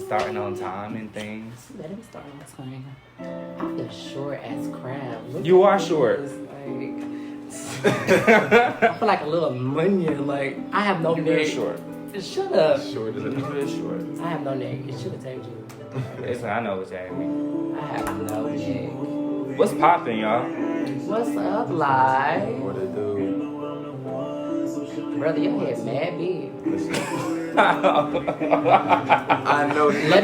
starting on time and things. Let me start on time. I feel short as crap. You are short. I feel like a little minion. Like, I have no You're neck. real short. Shut up. Short as You're real short. I have no neck. It should have told you. Listen, I know what's happening. I have no neck. What's poppin', y'all? What's up, live? What it do? Brother, your head mad big. I know. Let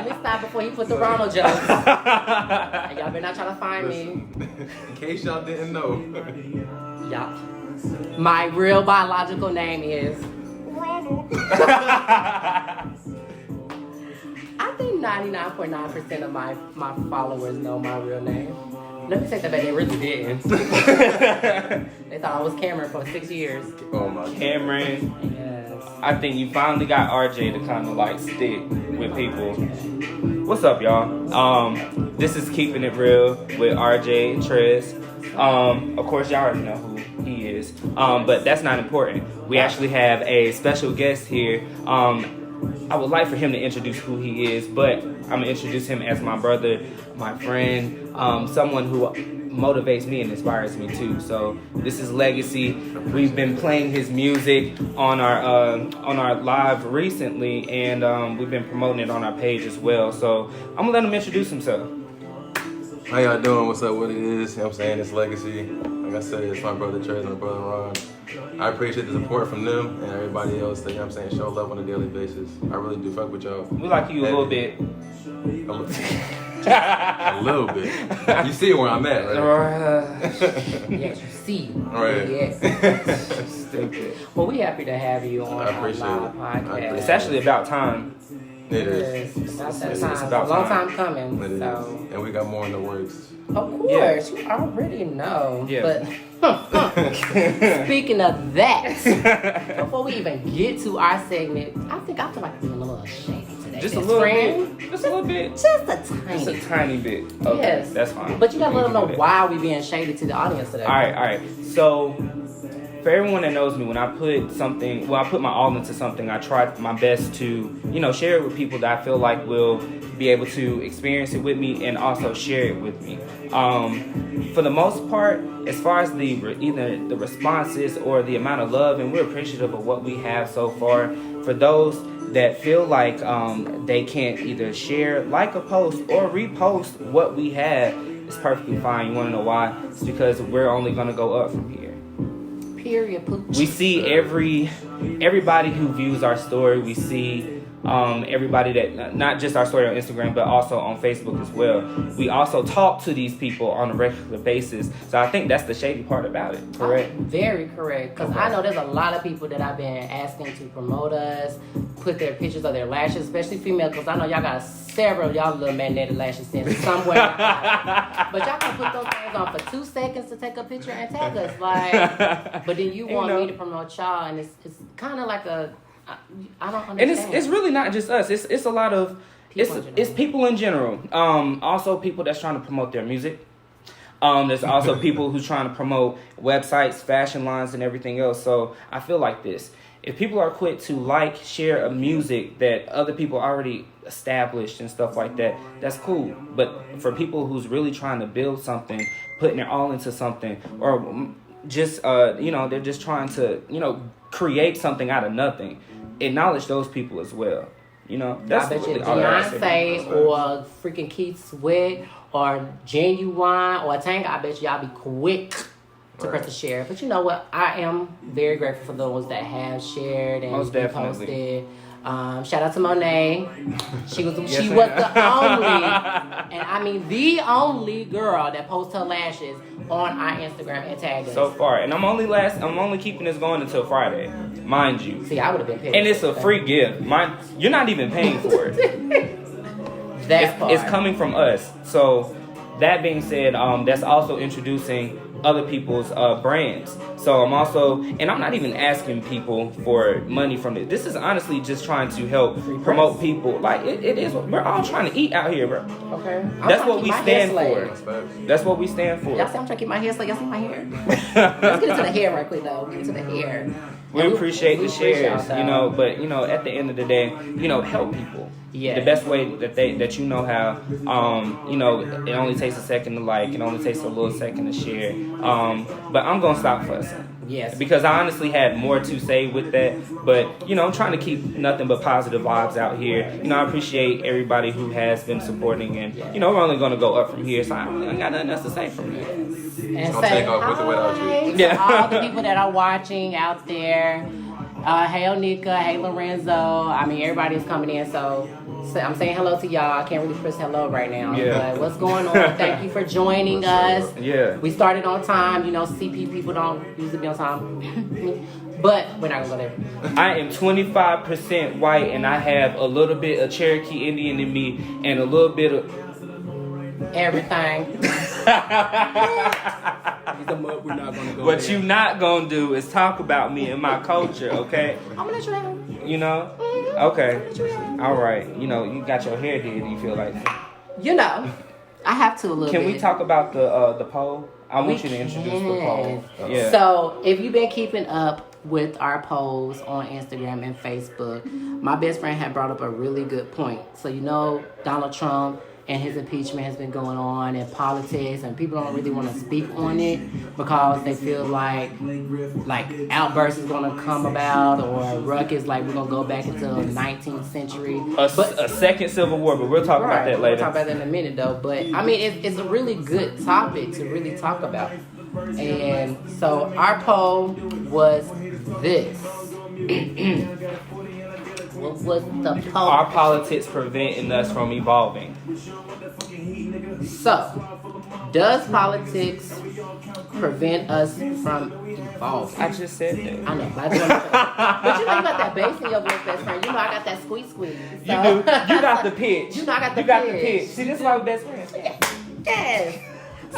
me stop before he put the Ronald jokes. And y'all better not try to find me. In case y'all didn't know. Y'all. My real biological name is Ronald. I think 99.9% of my followers know my real name. Let me take that back. They really didn't. They thought I was Cameron for 6 years. Oh my God. Cameron. Yes. I think you finally got RJ to kind of like stick with people. What's up, y'all? This is Keeping It Real with RJ and Trez. Of course, y'all already know who he is. But that's not important. We actually have a special guest here. I would like for him to introduce who he is, but I'm gonna introduce him as my brother, my friend, someone who motivates me and inspires me too. So this is Legacy. We've been playing his music on our live recently, and we've been promoting it on our page as well. So I'm gonna let him introduce himself. How y'all doing? What's up? What it is? You know what I'm saying? It's Legacy. Like I said, it's my brother Trez and my brother Ron. I appreciate the support from them and everybody else that, you know what I'm saying, show love on a daily basis. I really do fuck with y'all. We like you a little bit. A little bit. You see where I'm at, right? Yes, you see. Right. Yes. Stupid. Well, we happy to have you on I our appreciate live it. podcast. It's actually about time. It is. It's about that It's time. about It's a long time. time coming. It is. So, And we got more in the works. of course, you already know. Yeah. But speaking of that, before we even get to our segment, I feel like being a little shady today. Just a Best little friend. bit. Just a little bit. Just a Just tiny. a tiny bit. Okay, Yes. that's fine. But you gotta let them know We can do that. why we being shady to the audience today. All right. So, for everyone that knows me, when I put my all into something, I try my best to, share it with people that I feel like will be able to experience it with me and also share it with me. For the most part, as far as either the responses or the amount of love, and we're appreciative of what we have so far. For those that feel like they can't either share, like a post, or repost what we have, it's perfectly fine. You want to know why? It's because we're only going to go up from here. Period. Pooch. We see everybody who views our story. We see everybody that, not just our story on Instagram, but also on Facebook as well. We also talk to these people on a regular basis. So I think that's the shady part about it. Correct? Very correct. Because I know there's a lot of people that I've been asking to promote us, put their pictures of their lashes, especially female, because I know y'all got several y'all little magnetic lashes in somewhere. But y'all can put those things on for 2 seconds to take a picture and tag us. But then you want me to promote y'all, and it's kind of like I don't understand. And it's really not just us. It's a lot of it's people in general. Also people that's trying to promote their music. There's also people who's trying to promote websites, fashion lines, and everything else. So I feel like this. If people are quick to share a music that other people already established and stuff like that, that's cool. But for people who's really trying to build something, putting their all into something, or just they're just trying to create something out of nothing, acknowledge those people as well. That's I bet you really all I gotta say. Beyonce or freaking Keith Sweat or Genuine or Tanga, I bet y'all be quick to press the share. But you know what? I am very grateful for those that have shared and Most definitely. posted. Shout out to Monet. She was the only, and I mean the only girl that posts her lashes on our Instagram and tagged us. So far, and I'm only keeping this going until Friday, mind you. See, I would have been pissed. And it's a free gift. You're not even paying for it. That part. It's coming from us. So that being said, that's also introducing other people's brands. So I'm also, and I'm not even asking people for money from it. This is honestly just trying to help promote people. Like it is. We're all trying to eat out here, bro. Okay. That's what we stand for. That's what we stand for. Y'all see I'm trying to keep my hair slick. Y'all see my hair? Let's get into the hair right quick though. Get into the hair. We appreciate the shares, y'all, you know, but you know, at the end of the day, you know, help people. Yeah. The best way that you know how. You know, it only takes a second to like, it only takes a little second to share. But I'm gonna stop fussing. Yes. Because I honestly had more to say with that, but you know, I'm trying to keep nothing but positive vibes out here. You know, I appreciate everybody who has been supporting, and you know, we're only gonna go up from here. So I don't got nothing else to say from there. And I'll say take off with the without you. hi to all the people that are watching out there. Hey Onika, hey Lorenzo. I mean, everybody's coming in, so I'm saying hello to y'all. I can't really press hello right now. Yeah. But what's going on? Thank you for joining us. Yeah. We started on time. You know, CP people don't usually be on time. But we're not going to go there. I am 25% white, and I have a little bit of Cherokee Indian in me, and a little bit of everything. What you not gonna do is talk about me and my culture, okay? I'm gonna let you have. You know? Okay. All right. You know, you got your hair did. You feel like? You know, I have to a little bit. Can we talk about the poll? I want you to introduce the poll. Yeah. So, if you've been keeping up with our polls on Instagram and Facebook, my best friend had brought up a really good point. So, you know, Donald Trump and his impeachment has been going on in politics, and people don't really want to speak on it because they feel like outbursts is going to come about, or ruckus, like we're going to go back into the 19th century. A second civil war, but we'll talk about that later. We'll talk about that in a minute, though. But, I mean, it's a really good topic to really talk about. And so our poll was this. What was the poll? Are politics preventing us from evolving? So, does politics prevent us from evolving? I just said that. I know, but you know you got that bass in your voice, best friend. You know I got that squeeze. So. You do. You got the pitch. You know I got the pitch. You got the pitch. See, this is why we're best friends. Yes.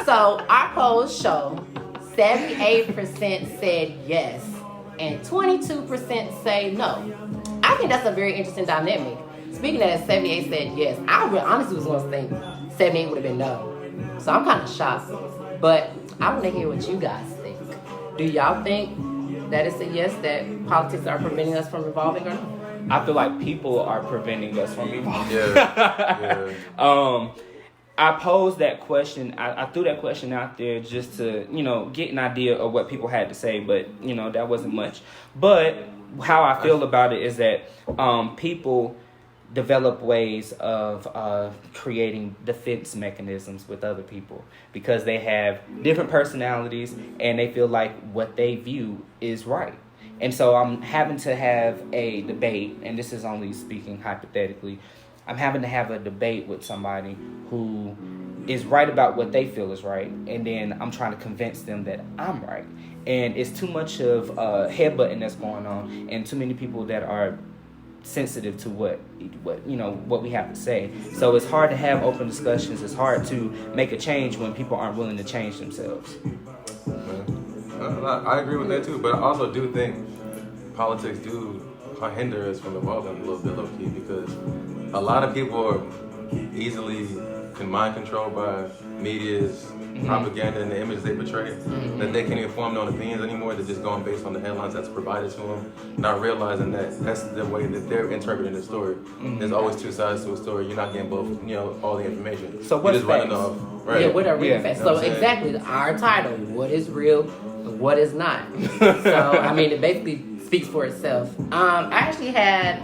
So, our polls show 78% said yes and 22% say no. I think that's a very interesting dynamic. Speaking of that, 78 said yes. I honestly was going to think 78 would have been no. So I'm kind of shocked. But I want to hear what you guys think. Do y'all think that it's a yes, that politics are preventing us from evolving or not? I feel like people are preventing us from evolving. Yeah. I posed that question. I threw that question out there just to, you know, get an idea of what people had to say, but, you know, that wasn't much. But how I feel about it is that people develop ways of creating defense mechanisms with other people because they have different personalities and they feel like what they view is right. And so I'm having to have a debate, and this is only speaking hypothetically, I'm having to have a debate with somebody who is right about what they feel is right, and then I'm trying to convince them that I'm right. And it's too much of headbutting that's going on, and too many people that are sensitive to what we have to say. So it's hard to have open discussions. It's hard to make a change when people aren't willing to change themselves. I agree with that too, but I also do think politics do hinder us from evolving a little bit low key because a lot of people are easily mind controlled by media's propaganda and the images they portray, that they can't even form their own opinions anymore. They're just going based on the headlines that's provided to them, not realizing that that's the way that they're interpreting the story. There's always two sides to a story. You're not getting both, all the information. So what's just running off, right? Yeah, what are real facts? So exactly, our title, what is real, what is not. So, I mean, it basically speaks for itself. I actually had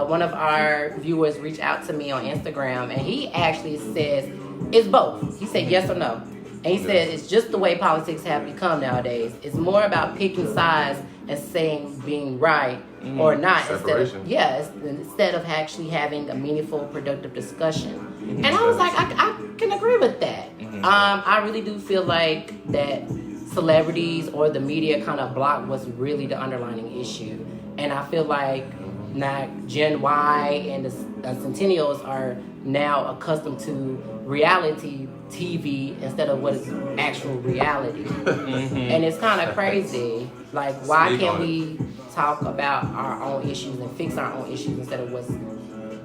one of our viewers reach out to me on Instagram, and he actually says it's both. He said yes or no. And he said it's just the way politics have become nowadays. It's more about picking sides and saying being right or not instead of actually having a meaningful, productive discussion. And I was like, I can agree with that. I really do feel like that celebrities or the media kind of block what's really the underlying issue. And I feel like now Gen Y and the Centennials are now accustomed to reality TV instead of what is actual reality. And it's kind of crazy. Like, why can't we talk about our own issues and fix our own issues instead of what's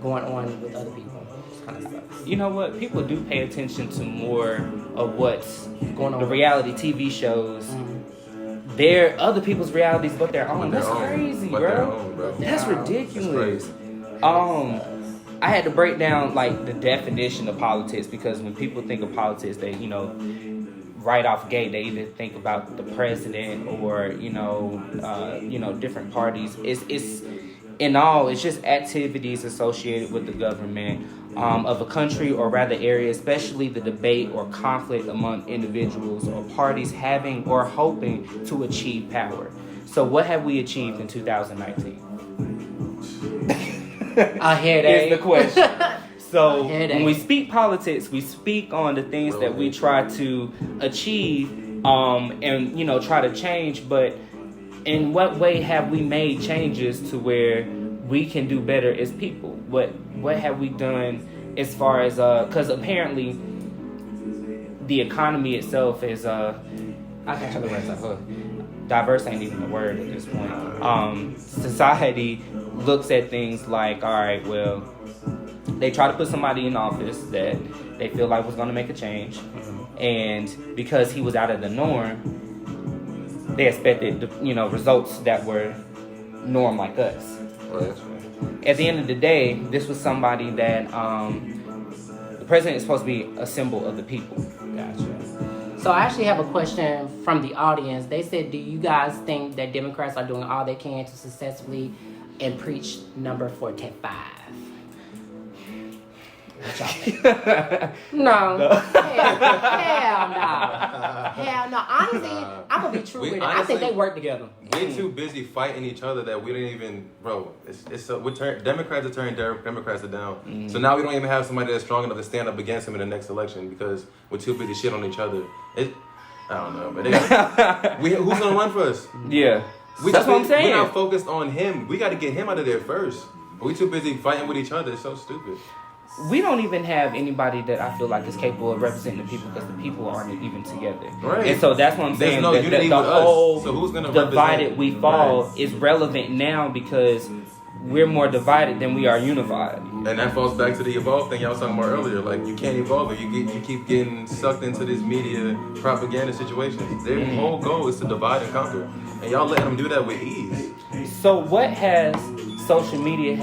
going on with other people? It's kind of sucks. You know what? People do pay attention to more of what's Going on. the reality TV shows. They're other people's realities, but their own. That's crazy, bro. That's ridiculous. I had to break down like the definition of politics, because when people think of politics, they right off gate they either think about the president or different parties. It's in all, it's just activities associated with the government of a country, or rather area, especially the debate or conflict among individuals or parties having or hoping to achieve power. So what have we achieved in 2019? A headache is the question. So when we speak politics, we speak on the things that we try to achieve and try to change, but in what way have we made changes to where we can do better as people? What have we done as far as because apparently the economy itself is I can't tell the rest of it. Diverse ain't even a word at this point. Society looks at things like, all right, well, they try to put somebody in office that they feel like was going to make a change, and because he was out of the norm, they expected results that were norm like us. Right. At the end of the day, this was somebody that the president is supposed to be a symbol of the people. Gotcha. So I actually have a question from the audience. They said, do you guys think that Democrats are doing all they can to successfully impeach number 45? No. Hell no. Honestly, I'm gonna be true with it. I think they work together. We're too busy fighting each other that we didn't even, bro. Democrats are turning Democrats are down. So now we don't even have somebody that's strong enough to stand up against him in the next election because we're too busy shit on each other. I don't know, but who's gonna run for us? Yeah, that's what I'm saying. We're not focused on him. We got to get him out of there first. We too busy fighting with each other. It's so stupid. We don't even have anybody that I feel like is capable of representing the people, because the people aren't even together. Right. And so that's what I'm saying. There's no unity the with whole us. So who's gonna divided represent? we fall is relevant now because we're more divided than we are unified. And that falls back to the evolve thing y'all was talking about earlier. Like, you can't evolve if you keep getting sucked into this media propaganda situations. Their whole goal is to divide and conquer, and y'all letting them do that with ease. So what has social media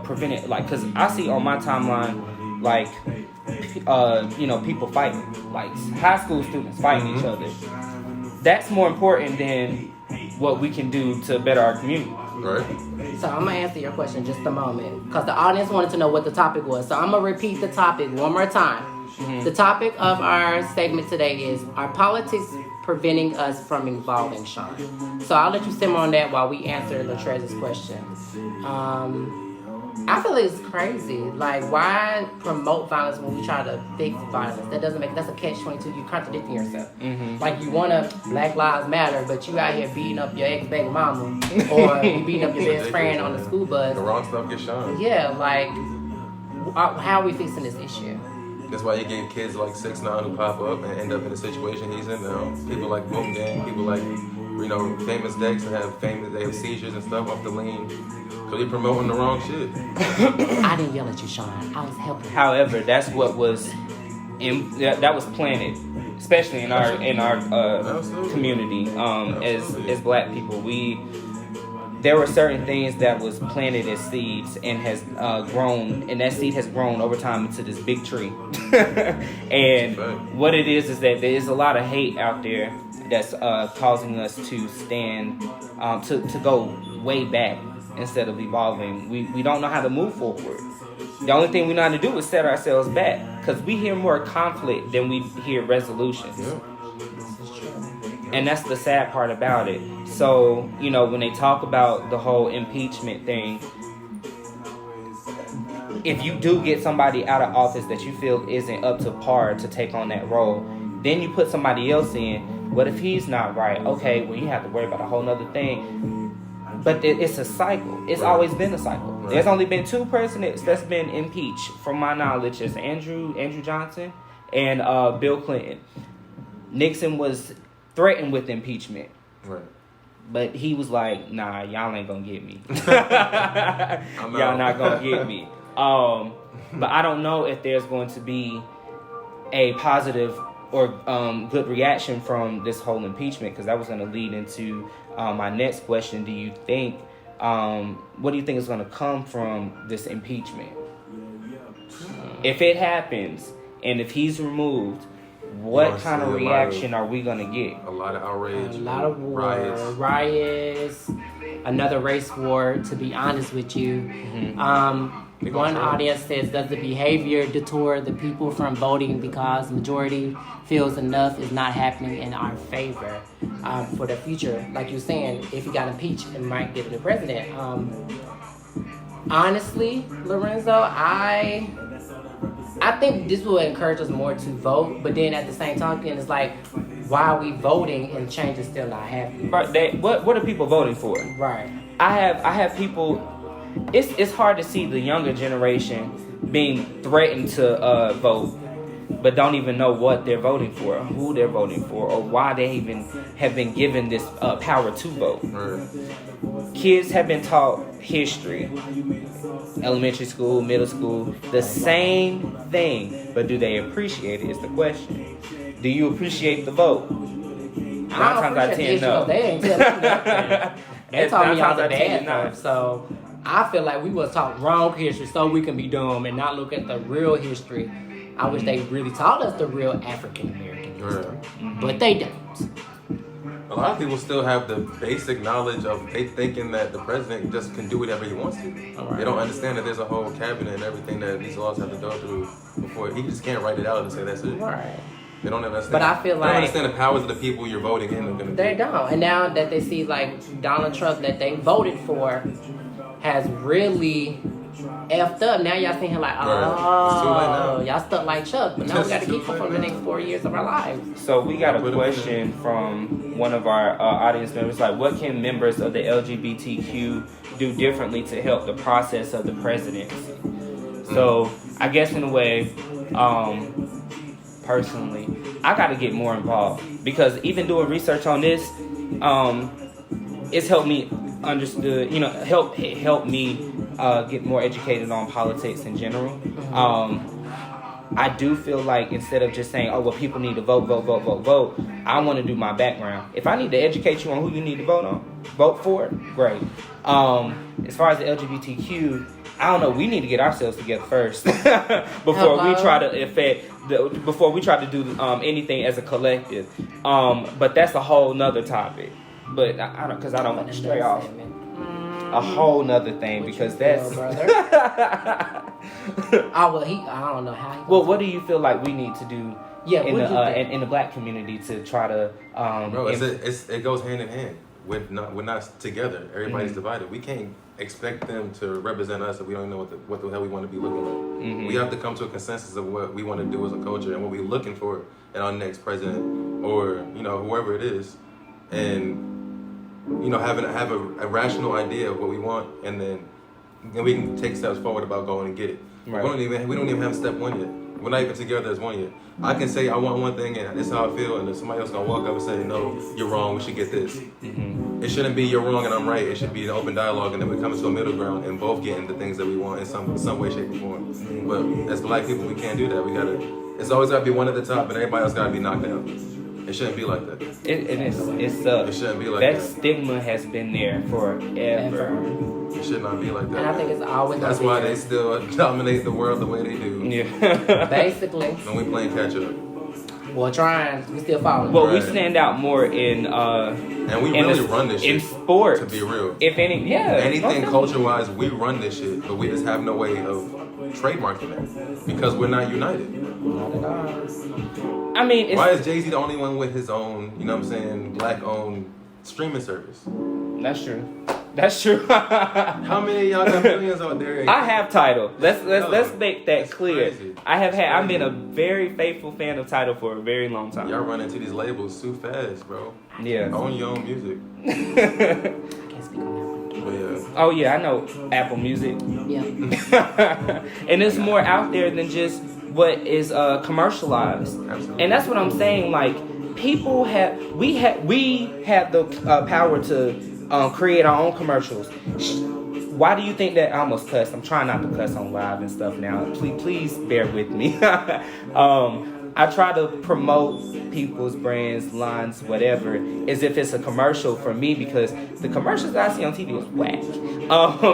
prevented? Like, because I see on my timeline, like, people fighting, like high school students fighting each other. That's more important than what we can do to better our community. Right. So I'm gonna answer your question in just a moment, because the audience wanted to know what the topic was. So I'm gonna repeat the topic one more time. The topic of our segment today is, are politics preventing us from evolving, Sean? So I'll let you simmer on that while we answer Latrez's question. I feel like it's crazy. Like, why promote violence when we try to fix violence? That doesn't make, that's a catch-22. You're contradicting yourself. Like, you want to Black Lives Matter, but you out here beating up your ex-baby mama, or you beating up your best friend on the school bus. The wrong stuff gets shown. Yeah, like, how are we fixing this issue? That's why you get kids like 6ix9ine who pop up and end up in the situation he's in now. People like Boom Gang, people like, famous Dex that they have seizures and stuff off the lean. So they promoting the wrong shit. I didn't yell at you, Sean. I was helping. However, that's what was that was planted, especially in our community as Black people. There were certain things that was planted as seeds and has grown, and that seed has grown over time into this big tree. And what it is that there is a lot of hate out there that's causing us to stand to go way back instead of evolving. We don't know how to move forward. The only thing we know how to do is set ourselves back, because we hear more conflict than we hear resolutions. Yeah. And that's the sad part about it. So, when they talk about the whole impeachment thing, if you do get somebody out of office that you feel isn't up to par to take on that role, then you put somebody else in. What if he's not right? Okay, well, you have to worry about a whole nother thing. But it's a cycle. It's always been a cycle. There's only been 2 presidents that's been impeached, from my knowledge, is Andrew Johnson and Bill Clinton. Nixon was threatened with impeachment. Right. But he was like, nah, y'all ain't gonna get me. Y'all not gonna get me. But I don't know if there's going to be a positive or good reaction from this whole impeachment, because that was going to lead into my next question. Do you think, what do you think is going to come from this impeachment? If it happens, and if he's removed, what kind of reaction are we going to get? A lot of outrage. A lot of riots, another race war, to be honest with you. Mm-hmm. One audience says, does the behavior deter the people from voting because majority feels enough is not happening in our favor for the future? Like you're saying, if he got impeached, it might get the president. Honestly, Lorenzo, I think this will encourage us more to vote, but then at the same time, it's like, why are we voting and change is still not happening? Right. What are people voting for? Right. I have people. It's hard to see the younger generation being threatened to vote, but don't even know what they're voting for, who they're voting for, or why they even have been given this power to vote. Right. Kids have been taught history, elementary school, middle school, the same thing, but do they appreciate it is the question. Do you appreciate the vote? 9 times out of 10, no. They ain't telling me nothing. They taught me all the 9 times out of 10, bad stuff. So I feel like we was taught wrong history so we can be dumb and not look at the real history. I wish they really taught us the real African American history, but they don't. A lot of people still have the basic knowledge of they thinking that the president just can do whatever he wants to. Right. They don't understand that there's a whole cabinet and everything that these laws have to go through before he just can't write it out and say that's it. Right. They don't understand. But I feel they like don't understand the powers of the people you're voting in are going to do. they don't. And now that they see like Donald Trump that they voted for has really effed up. Now y'all seeing him like, It's too late now. y'all stuck like Chuck, but now we got to keep him for the next 4 years of our lives. So we got a question from one of our audience members, like, what can members of the LGBTQ do differently to help the process of the presidency? So I guess in a way, personally, I got to get more involved, because even doing research on this, it's helped me help me get more educated on politics in general. I do feel like instead of just saying, oh, well, people need to vote, I want to do my background. If I need to educate you on who you need to vote for, great. As far as the LGBTQ, I don't know, we need to get ourselves together first before we try to do anything as a collective. But that's a whole nother topic. But I don't want to stray off. A whole nother thing, because that's I don't know how. Well, what do you feel like we need to do in the black community to try to Bro, it goes hand in hand. We're not together. Everybody's divided. We can't expect them to represent us if we don't know what the hell we want to be looking like. We have to come to a consensus of what we want to do as a culture and what we're looking for in our next president, or whoever it is, and have a rational idea of what we want, and then we can take steps forward about going and get it. Right. We don't even have step one yet. We're not even together as one yet. I can say I want one thing and this is how I feel, and then somebody else gonna walk up and say, no, you're wrong, we should get this. It shouldn't be you're wrong and I'm right. It should be an open dialogue, and then we come to a middle ground and both getting the things that we want in some way, shape, or form. But as black people, we can't do that. It's always gotta be one at the top, and everybody else gotta be knocked down. It shouldn't be like that. It shouldn't be like that. That stigma has been there forever. It should not be like that. And I think it's always. That's why they still dominate the world the way they do. Yeah. Basically. And we playing catch up. Well, trying. We still following. Well, we stand out more in and we really run this shit in sports. To be real. If anything culture wise, we run this shit, but we just have no way of trademarking it because we're not united. Not at all. I mean, why is Jay-Z the only one with his own, black-owned streaming service? That's true. How many of y'all got millions out there? I have Tidal. Let's make that clear. Crazy. I've been a very faithful fan of Tidal for a very long time. Y'all run into these labels too fast, bro. Yeah. Own your own music. I can't speak on that one. Yeah. Oh yeah, I know Apple Music. Yeah. And it's more out there than just what is commercialized. Absolutely. And that's what I'm saying. Like people we have the power to create our own commercials. Why do you think that I almost cussed? I'm trying not to cuss on live and stuff now. Please bear with me. I try to promote people's brands, lines, whatever, as if it's a commercial for me, because the commercials that I see on TV is whack.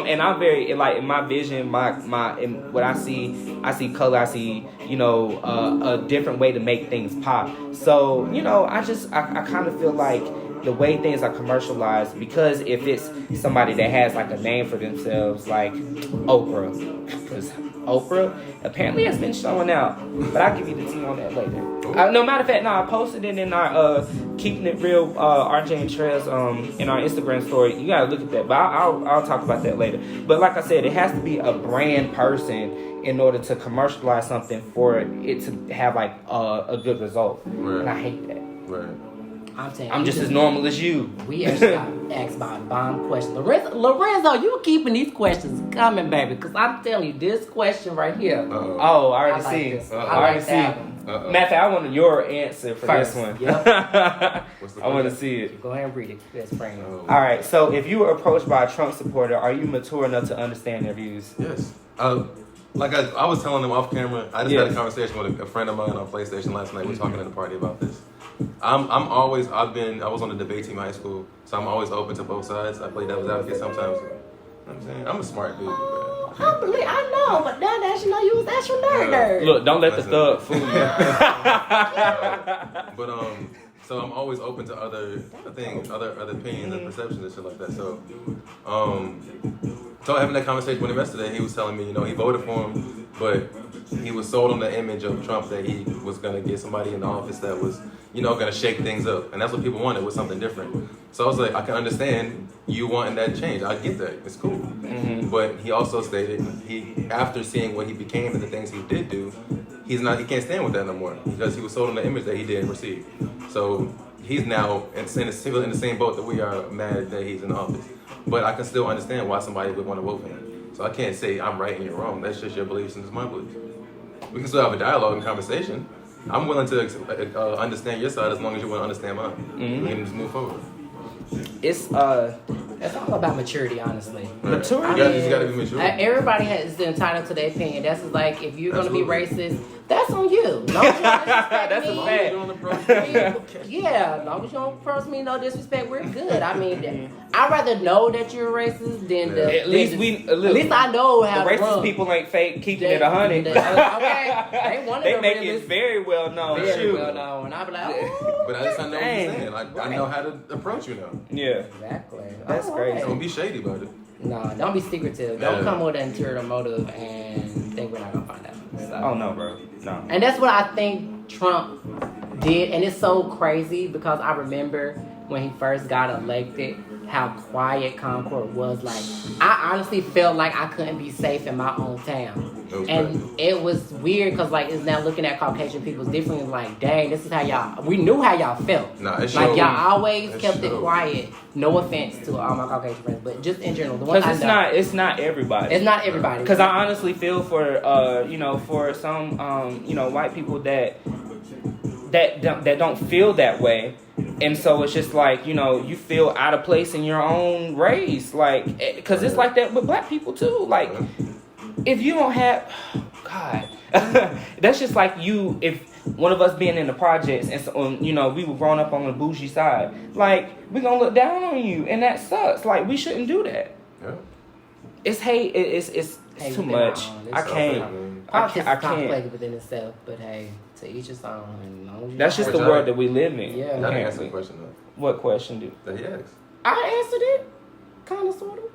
And I'm very, like, in my vision, in what I see color, I see, a different way to make things pop. So, I kind of feel like the way things are commercialized, because if it's somebody that has like a name for themselves, like Oprah, because Oprah apparently has been showing out, but I'll give you the tea on that later. No, matter of fact, I posted it in our Keeping It Real RJ and Trez in our Instagram story. You gotta look at that, but I'll talk about that later. But like I said, it has to be a brand person in order to commercialize something for it to have like a good result. Right. And I hate that. Right. I'm just as normal as you. We actually got asked about a bomb question. Lorenzo, you keeping these questions coming, baby, because I'm telling you, this question right here. Uh-oh. Oh, I already like see. this. I I already like see. that one. Uh-oh. Matter of fact, I want your answer for First. this one. Yep. What's the I want to question? see it. Go ahead and read it. Let's bring it. Oh. All right. So, if you were approached by a Trump supporter, are you mature enough to understand their views? Yes. Like I was telling them off camera, I just Yes. had a conversation with a friend of mine on PlayStation last night. We were talking at a party about this. I was on the debate team in high school, so I'm always open to both sides. I play devil's advocate sometimes. You know what I'm saying? I'm a smart dude, bro. I know, but now that you know you was actual nerd. Look, don't let the Listen. thug fool you. But so I'm always open to other things, other opinions and perceptions and shit like that. So having that conversation with him yesterday, he was telling me, he voted for him, but he was sold on the image of Trump that he was gonna get somebody in the office that was, gonna shake things up, and that's what people wanted, was something different. So I was like, I can understand you wanting that change. I get that. It's cool. Mm-hmm. But he also stated after seeing what he became and the things he did do, he can't stand with that no more, because he was sold on the image that he didn't receive. So he's now in the same boat that we are, mad that he's in office. But I can still understand why somebody would want to vote for him. So I can't say I'm right and you're wrong. That's just your beliefs and it's my beliefs. We can still have a dialogue and conversation. I'm willing to understand your side as long as you want to understand mine. Mm-hmm. We can just move forward. It's It's all about maturity, honestly. Maturity. You just gotta be mature. Everybody is entitled to their opinion. That's just like, if you're gonna be racist, that's on you. Long as you don't disrespect That's a me, fact. yeah, as long as you don't approach me, no disrespect, we're good. I mean, I'd rather know that you're racist than At least I know how the to racist run. people ain't fake keeping it 100. Okay, they one of They the make realest, it very well known. very Shoot. well known. And I be like, oh, But at least I know what Dang. you're saying. Like, I know how to approach you now. Yeah. exactly. That's All crazy. Don't be shady about it. No, don't be secretive. Don't Yeah. come with an interior motive and think we're not gonna find out. So. Oh no, bro. No. And that's what I think Trump did. And it's so crazy because I remember when he first got elected, how quiet Concord was. Like, I honestly felt like I couldn't be safe in my own town. And it was weird because, like, it's now looking at Caucasian people differently. Like, dang, this is how y'all, we knew how y'all felt. Nah, it Like, showed. y'all always It kept it showed. quiet. No offense to all my Caucasian friends, but just in general. The ones Because it's not everybody. It's not everybody. Because I honestly feel for for some white people that don't feel that way, and so it's just like you feel out of place in your own race, like because it's like that with black people too. Like if you don't have, God, that's just like if one of us being in the projects and so, we were growing up on the bougie side, like we gonna look down on you, and that sucks. Like we shouldn't do that. Yeah. It's hate. It's Hey, too within much. our own. I It's can't. I Politics can't. is complicated within itself, but hey, to each his own. And as long as you That's know just how the to- world that we live in. Yeah. I didn't answer the apparently. question though. What question do? That he asked. I answered it, kind of, sort of.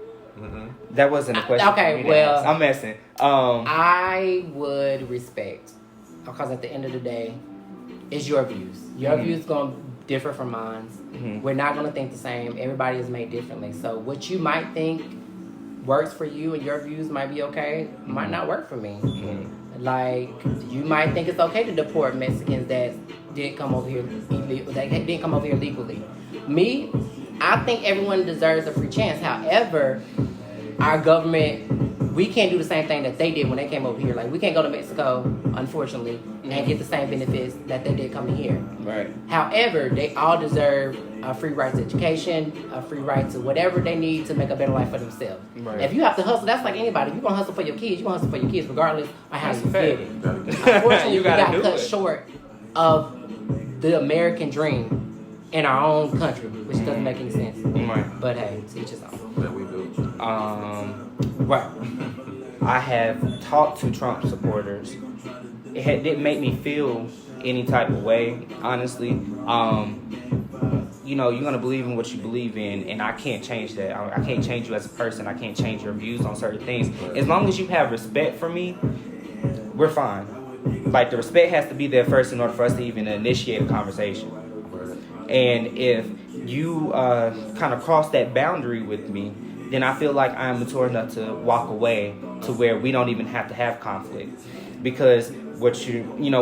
Mm-hmm. That wasn't a question. Okay, for me to well- ask. I'm messing. I would respect, because at the end of the day, it's your views. Your views gonna differ from mine. Mhm. We're not gonna think the same. Everybody is made differently. So what you might think works for you and your views might be okay, might not work for me. Like, you might think it's okay to deport Mexicans that didn't come over here illegally. Me, I think everyone deserves a free chance. However, our government, we can't do the same thing that they did when they came over here. Like, we can't go to Mexico, unfortunately, and get the same benefits that they did coming here. Right. However, they all deserve a free right to education, a free right to whatever they need to make a better life for themselves. Right. If you have to hustle, that's like anybody. If you're going to hustle for your kids, you're going to hustle for your kids regardless of how you get it. Unfortunately, You we gotta got do cut it. short of the American dream in our own country, which doesn't make any sense. Right. But hey, to each his own. That we do. Right. I have talked to Trump supporters. It didn't make me feel any type of way, honestly. You know, you're going to believe in what you believe in, and I can't change that. I can't change you as a person. I can't change your views on certain things. As long as you have respect for me, we're fine. Like, the respect has to be there first in order for us to even initiate a conversation. And if you kind of cross that boundary with me, then I feel like I'm mature enough to walk away to where we don't even have to have conflict. Because what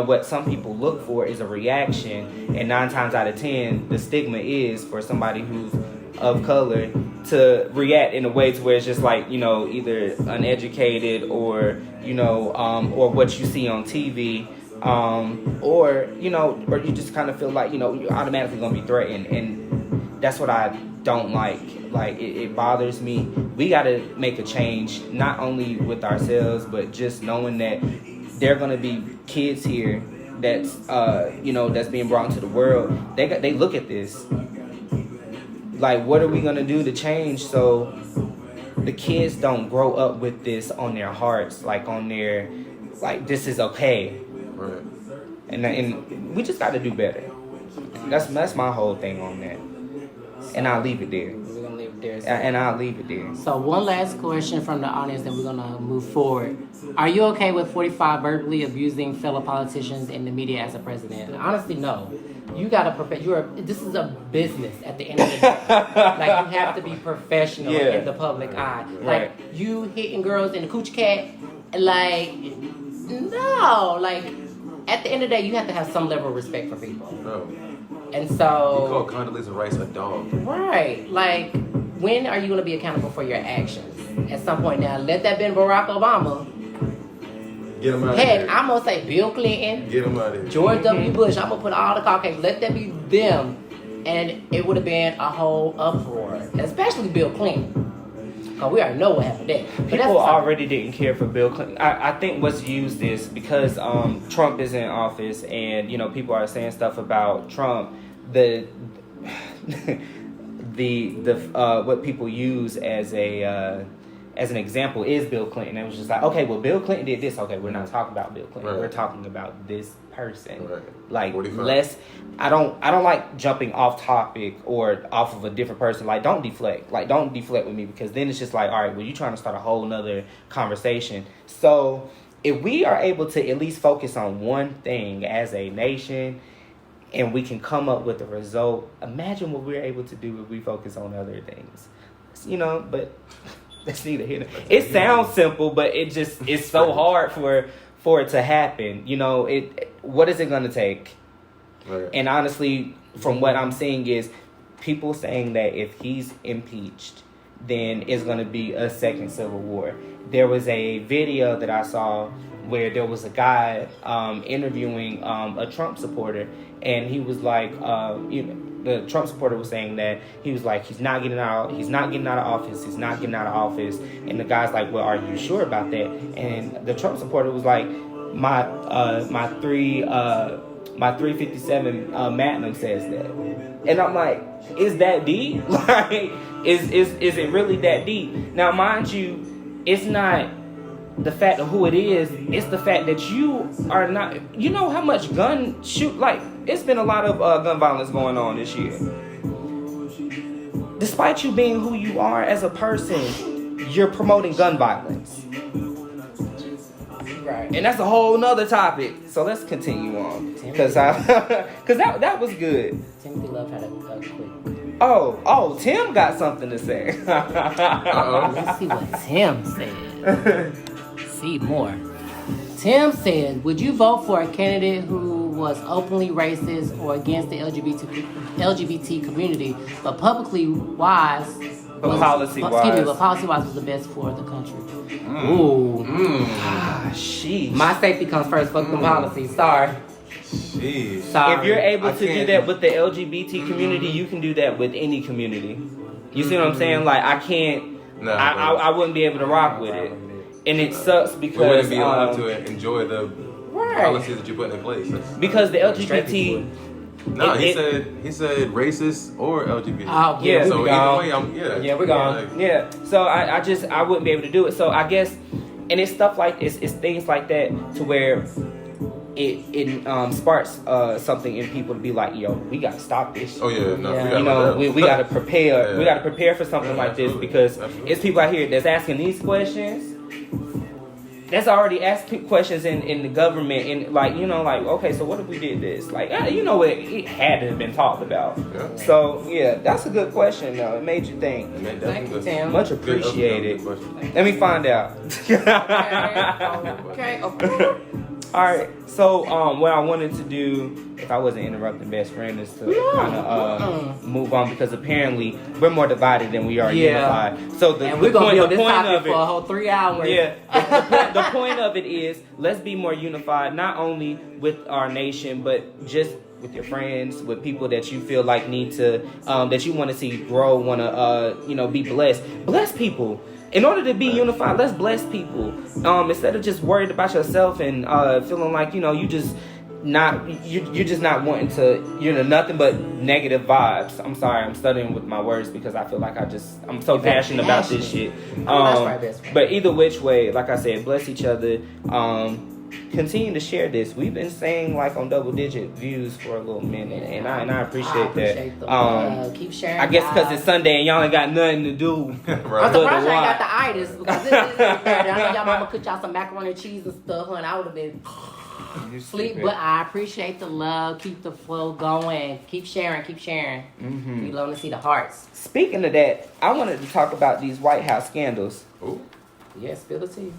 what some people look for is a reaction, and 9 times out of 10, the stigma is for somebody who's of color to react in a way to where it's just like, either uneducated or, or what you see on TV. Or you just kind of feel like, you're automatically going to be threatened. And that's what I don't like. Like, it bothers me. We got to make a change, not only with ourselves, but just knowing that there are going to be kids here that's, that's being brought into the world. They look at this. Like, what are we going to do to change so the kids don't grow up with this on their hearts, like on their, like, this is okay. Right. And we just got to do better. That's my whole thing on that. And I'll leave it there. We're going to leave it there. And I'll leave it there. So one last question from the audience, then we're going to move forward. Are you okay with 45 verbally abusing fellow politicians in the media as a president? Honestly, no. You got to prepare. This is a business at the end of the day. Like, you have to be professional in the public eye. Like, you hitting girls in the coochie cat, like, no. Like, at the end of the day, you have to have some level of respect for people. No. And You so... call Condoleezza Rice a dog. Right. Like, when are you going to be accountable for your actions? At some point now, let that been Barack Obama. Get him out of Heck, here. I'm going to say Bill Clinton, Get him out of here. George W. Bush. I'm going to put all the Caucasians. Let that be them. And it would have been a whole uproar. Especially Bill Clinton. Because we already know what happened there. But People already didn't care for Bill Clinton. I think what's used is because Trump is in office and, people are saying stuff about Trump. The what people use as an example is Bill Clinton. It was just like, okay, well, Bill Clinton did this. Okay, we're not talking about Bill Clinton. Right. We're talking about this person. Right. Like, 45. I don't like jumping off topic or off of a different person. Like, don't deflect. Like, don't deflect with me, because then it's just like, all right, well, you're trying to start a whole nother conversation. So if we are able to at least focus on one thing as a nation, and we can come up with a result, imagine what we're able to do if we focus on other things. But that's neither here. It sounds simple, but it's so hard for it to happen. What is it going to take? Right. And honestly, from what I'm seeing is people saying that if he's impeached, then it's going to be a second civil war. There was a video that I saw where there was a guy interviewing a Trump supporter, and he was like, the Trump supporter was saying that he was like, he's not getting out of office, and the guy's like, well, are you sure about that? And the Trump supporter was like, my 357 Magnum says that. And I'm like, is that deep? Like, is it really that deep? Now, mind you, it's not the fact of who it is, it's the fact that you are not, how much it's been a lot of gun violence going on this year. Despite you being who you are as a person, you're promoting gun violence. Right. And that's a whole nother topic. So let's continue on. Because that was good. Timothy Love had a quick. Oh, Tim got something to say. Let's see what Tim said. See more. Tim said, would you vote for a candidate who was openly racist or against the LGBT community, but publicly wise. But policy-wise. Excuse me, but policy-wise was the best for the country. Ooh. Sheesh. My safety comes first. Fuck the policy. Sorry. Jeez. Sorry. If you're able to do that with the LGBT community, you can do that with any community. You see what I'm saying? Like, I can't. No, I wouldn't be able to rock with it, and it sucks because we wouldn't be allowed to enjoy the Right. policies that you put in place. because the LGBT. No, he said racist or LGBT. Oh, Yeah. So we either way, Yeah, we're gone. like, Yeah, so I wouldn't be able to do it. So I guess, and it's stuff like it's things like that to where it sparks something in people to be like, yo, we gotta stop this. Oh yeah, no, Yeah. we gotta You know, we gotta prepare. Yeah. We gotta prepare for something like this Absolutely. because Absolutely. it's people out here that's asking these questions. That's already asked questions in the government, and like, you know, like, okay, so what if we did this? Like, you know, it had to have been talked about. Yeah. So yeah, that's a good question though. It made you think. Thank you, Tim. Much Good, appreciated. good question. Let me find out. Okay. Okay. All right. So what I wanted to do, if I wasn't interrupting best friend, is to kind of move on because apparently we're more divided than we are Yeah. unified. So And we're gonna point, be on the this point topic of for a whole 3 hours. yeah, the point of it is let's be more unified, not only with our nation, but just with your friends, with people that you feel like need to, that you want to see grow, want to, be blessed. Bless people. In order to be unified, let's bless people. Instead of just worried about yourself and feeling like, you just not, you're just not wanting to, nothing but negative vibes. I'm sorry, I'm studying with my words because I feel like I'm so passionate about this shit. That's right, best friend. But either which way, like I said, bless each other. Continue to share this. We've been saying like on double-digit views for a little minute, and I appreciate that. The love. Keep sharing. I guess because guys. it's Sunday and y'all ain't got nothing to do. I'm Right. surprised I But ain't the got the itis because this is Saturday. I know y'all mama cooked y'all some macaroni and cheese and stuff, and I would have been sleep. But I appreciate the love. Keep the flow going. Keep sharing. Keep sharing. We love to see the hearts. Speaking of that, I wanted to talk about these White House scandals. Ooh. Yeah, spill the tea.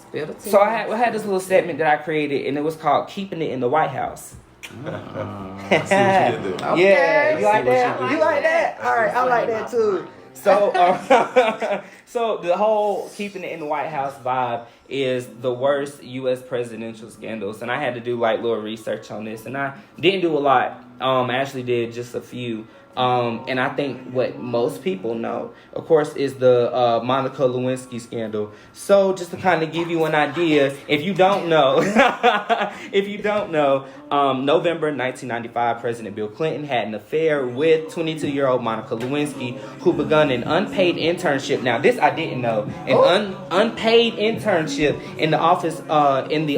Spill the tea. So I had this little segment that I created, and it was called "Keeping It in the White House." I see what you did there. Okay. Yeah, you like I see what that? you You did. like that? All right, I like that too. So, so the whole keeping it in the White House vibe is the worst U.S. presidential scandals, and I had to do like little research on this, and I didn't do a lot. I actually did just a few. And I think what most people know, of course, is the Monica Lewinsky scandal. So just to kind of give you an idea, if you don't know, November 1995, President Bill Clinton had an affair with 22-year-old Monica Lewinsky, who begun an unpaid internship. Now, this I didn't know. An unpaid internship in the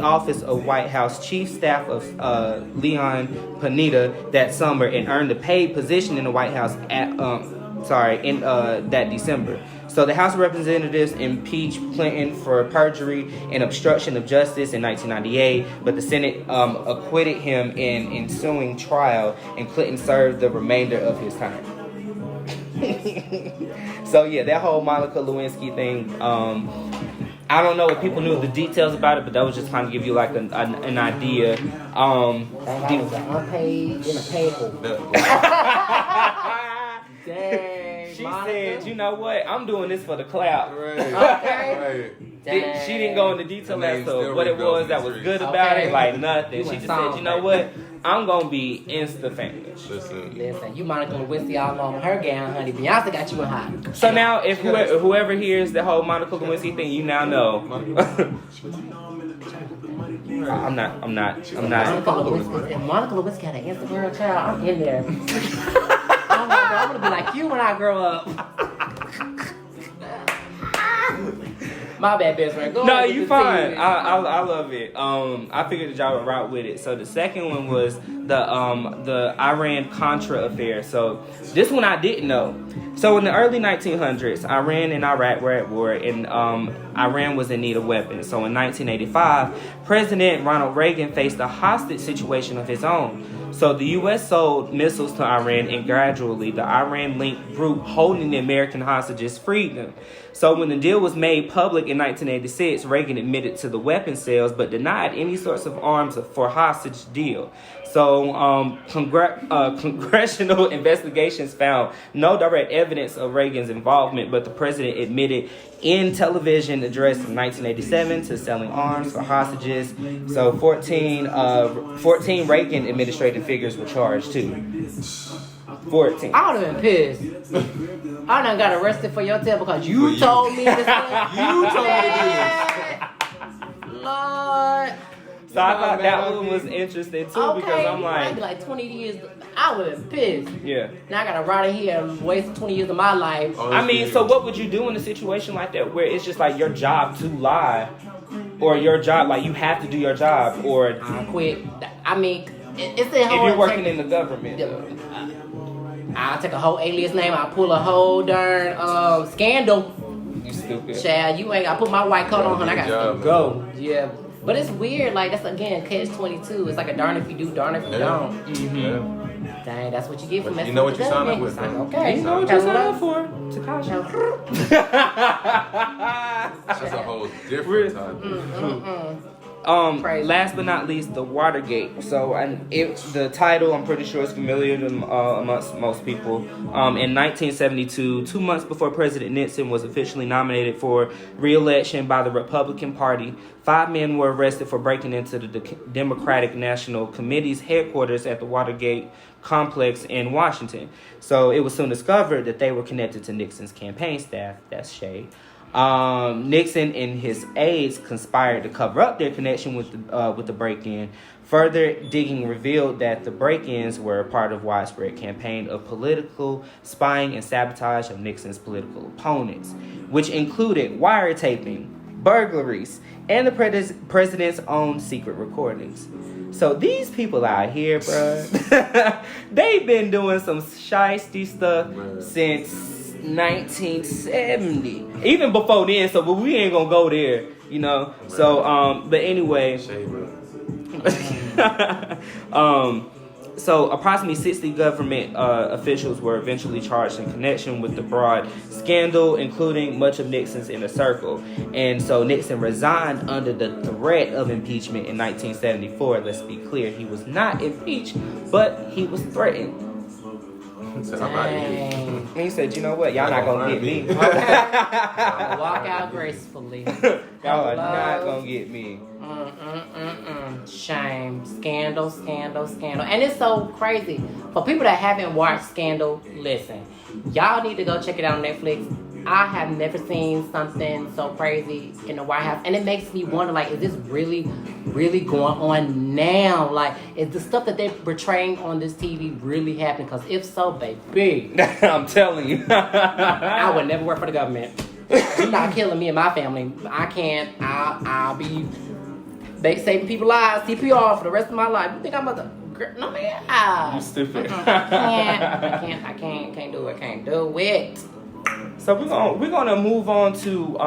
office of White House Chief Staff of Leon Panetta that summer, and earned a paid position in the White House that December. So the House of Representatives impeached Clinton for perjury and obstruction of justice in 1998, but the Senate acquitted him in ensuing trial, and Clinton served the remainder of his time. So yeah, that whole Monica Lewinsky thing, I don't know if people knew the details about it, but that was just trying to give you like an idea. I was an unpaid and a paid holder. Dang, She Monica. said, you know what, I'm doing this for the clout. Right. Okay. Right. She didn't go into detail And they as to still what it rebuilt was that was the good streets. about Okay. it, like nothing. You She went just said, you know song, what, I'm gonna be insta famous. Listen. Listen, you Monica Lewinsky all on her gown, honey. Beyonce got you in hot. So now, if whoever hears the whole Monica Lewinsky thing, you now know. I'm not. Monica Lewinsky, if Monica Lewinsky had an Instagram child, I'm in there. I'm gonna be like you when I grow up. My bad, best friend. Go No, ahead with you the fine. tea. I love it. I figured that y'all would route with it. So the second one was the Iran Contra affair. So this one I didn't know. So in the early 1900s, Iran and Iraq were at war, and Iran was in need of weapons. So in 1985, President Ronald Reagan faced a hostage situation of his own. So the U.S. sold missiles to Iran, and gradually the Iran-linked group holding the American hostages freed them. So when the deal was made public in 1986, Reagan admitted to the weapon sales but denied any sorts of arms for hostage deal. So congressional investigations found no direct evidence of Reagan's involvement, but the president admitted in television address in 1987 to selling arms for hostages. So 14 Reagan administrative figures were charged too. 14. I would have been pissed. I done got arrested for your tail because you told me this. You told me this. Lord. So I thought that one was interesting too, because I'm like, I'd be like 20 years. I would have been pissed. Yeah. Now I gotta ride in here and waste 20 years of my life. Oh, I mean, so what would you do in a situation like that where it's just like your job to lie, or your job, like you have to do your job, or I quit. I mean, it's the whole. if you're working in the government. I'll take a whole alias name. I'll pull a whole darn scandal. You stupid. Child, you ain't. I put my white coat on and I got to go. Yeah. But it's weird, like that's again catch-22. It's like a darn if you do, darn if you don't. Mm-hmm. Yeah. Dang, that's what you get for messing You know with what you the signed up government. with, man. Okay. You know what you signed up for. That's a whole different type. Crazy. Last but not least, the Watergate. So, the title, I'm pretty sure, is familiar to, amongst most people. In 1972, 2 months before President Nixon was officially nominated for re-election by the Republican Party, 5 men were arrested for breaking into the Democratic National Committee's headquarters at the Watergate complex in Washington. So, it was soon discovered that they were connected to Nixon's campaign staff. That's shade. Nixon and his aides conspired to cover up their connection with the break-in. Further digging revealed that the break-ins were part of a widespread campaign of political spying and sabotage of Nixon's political opponents, which included wiretaping, burglaries, and the president's own secret recordings. So these people out here, bro, they've been doing some shiesty stuff since 1970, even before then. So, but we ain't gonna go there, you know. So, but anyway, so approximately 60 government officials were eventually charged in connection with the broad scandal, including much of Nixon's inner circle. And so Nixon resigned under the threat of impeachment in 1974. Let's be clear, he was not impeached, but he was threatened. Dang. And he said, you know what? Y'all not gonna get me. Walk out gracefully. Y'all are not gonna get me. Shame. Scandal. And it's so crazy. For people that haven't watched Scandal, listen. Y'all need to go check it out on Netflix. I have never seen something so crazy in the White House. And it makes me wonder, like, is this really going on now? Like, is the stuff that they're portraying on this TV really happening? Because if so, baby. I'm telling you. I would never work for the government. You're not killing me and my family. I can't. I'll be saving people's lives, CPR for the rest of my life. You think I'm about to... No, man. You stupid. I can't do it. Can't do it. So we're gonna move on to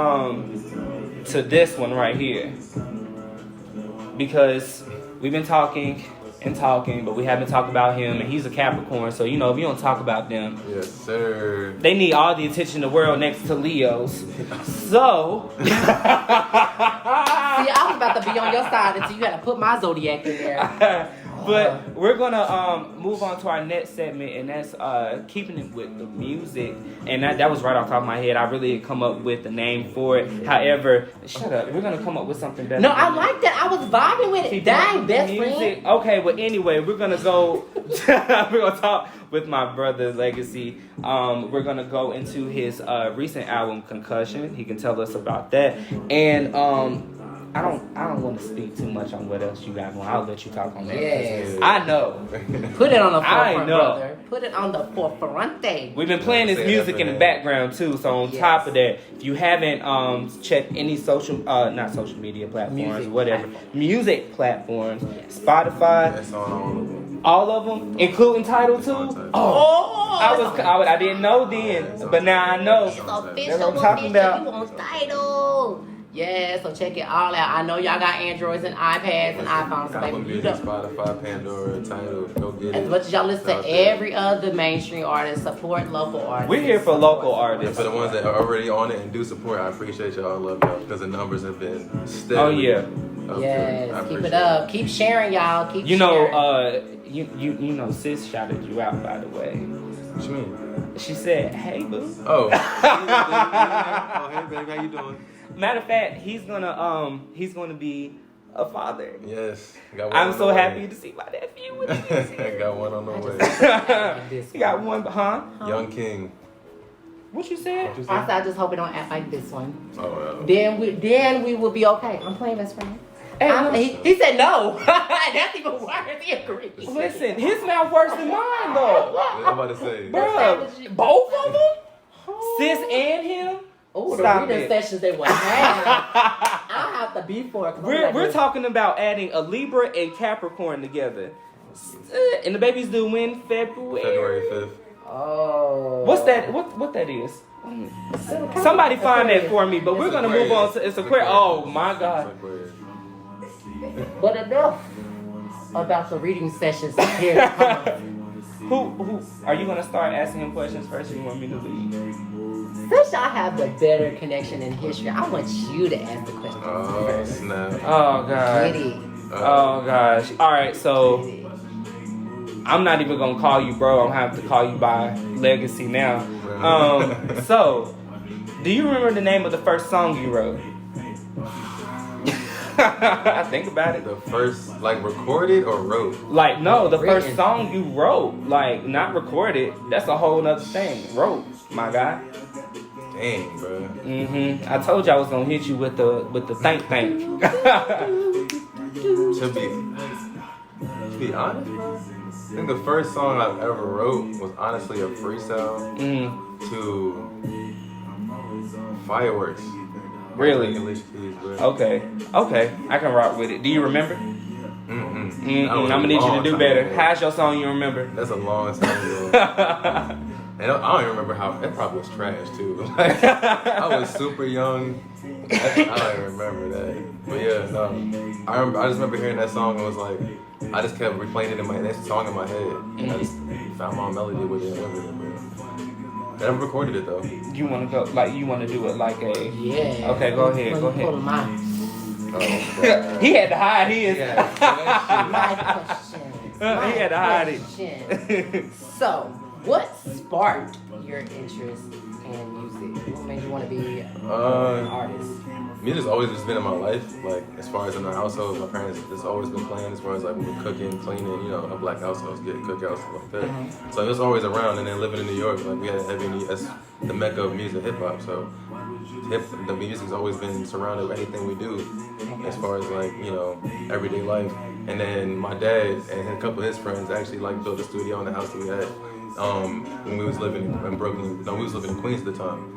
this one right here, because we've been talking, but we haven't talked about him, and he's a Capricorn. So, you know, if you don't talk about them, yes, sir, they need all the attention in the world next to Leos. So, see, I was about to be on your side until you had to put my zodiac in there. But we're gonna move on to our next segment, and that's keeping it with the music. And that was right off the top of my head. I really didn't come up with the name for it. However, shut up. We're gonna come up with something better. No, I like that. I was vibing with it. Dang, best music. friend. Okay, well, anyway, we're gonna go. We're gonna talk with my brother Legacy. We're gonna go into his recent album Concussion. He can tell us about that. And I don't want to speak too much on what else you got going. I'll let you talk on that. Yes. I know. Put it on the forefront, I know. Brother. Put it on the forefront. We've been playing this music in the background too. So on top of that, if you haven't checked any not social media platforms, music platforms, Spotify, that's on all of them. All of them, including Tidal too. I didn't know then, but now I know. It's That's official. what I'm talking about. You on Tidal. Yeah, so check it all out. I know y'all got Androids and iPads and iPhones, so Apple baby, you Music, know. Spotify, Pandora, Tidal, go get it. As much as y'all listen to every other mainstream artist, support local artists. We're here for local And artists. for the ones that are already on it and do support, I appreciate y'all. I love y'all because the numbers have been steady. Oh yeah. Yes, keep it up. Keep sharing, y'all. Keep You sharing. know, you know, sis shouted you out, by the way. What you mean? She said, "Hey, boo." Oh. Oh, hey, baby, how you doing? Matter of fact, he's gonna be a father. Yes. Got one I'm on so the way. happy to see my nephew with you. I got one on the way. You got one, huh? Young King. What you said? What you I said? said, I just hope it don't act like this one. Oh, Then we will be okay. I'm playing best friend. Hey, He said no. That's even worse. He agreed. listen, his mouth worse than mine though. I'm about to say. Bruh, both of them? Sis and him? Oh, the Stop reading it. sessions they will have. I have to be for it. 'cause I'm like We're this. talking about adding a Libra and Capricorn together. And the babies due when? February 5th. Oh. What's that? What that is? Somebody find that for me. But we're gonna move on to it's Aquarius. Oh my God. But enough about the reading sessions here. Who are you gonna start asking him questions first? Or you want me to lead? Since y'all have the better connection in history, I want you to ask the question Oh, first. snap. Oh God. Get it. Oh gosh. All right. So I'm not even gonna call you bro. I'm gonna have to call you by legacy now. So do you remember the name of the first song you wrote? Think about it. The first, like, recorded or wrote? Like, no, the Written. first song you wrote, like, not recorded. That's a whole nother thing. Wrote, my guy. Dang, bro. I told you I was gonna hit you with the thank. To be honest, bro, I think the first song I ever wrote was honestly a freestyle to Fireworks. Really? English keys, bro. Okay, I can rock with it. Do you remember? That I'm was a gonna need you to long do time better. ago. How's your song you remember? That's a long time ago. And I don't even remember how. That probably was trash too. Like, I was super young. I don't even remember that. But yeah, no. I just remember hearing that song and was like, I just kept replaying it in that song in my head. And I just found my melody with it and went with it, bro. I never recorded it though. You wanna go like you wanna do it like a Yeah. Okay, go ahead, go ahead. Pull mine. Oh, God. He had to hide his. Yeah, My question. He had to hide it. it. So, what sparked your interest in music? What made you want to be an artist? Music's always just been in my life. Like, as far as in the household, my parents just always been playing. As far as like when we're cooking, cleaning, you know, a black household, getting cookouts, stuff like that. So it was always around. And then living in New York, like we had that's the mecca of music, hip hop. So the music's always been surrounded with anything we do, as far as like, you know, everyday life. And then my dad and a couple of his friends actually like built a studio in the house that we had when we was living in Brooklyn. No, we was living in Queens at the time.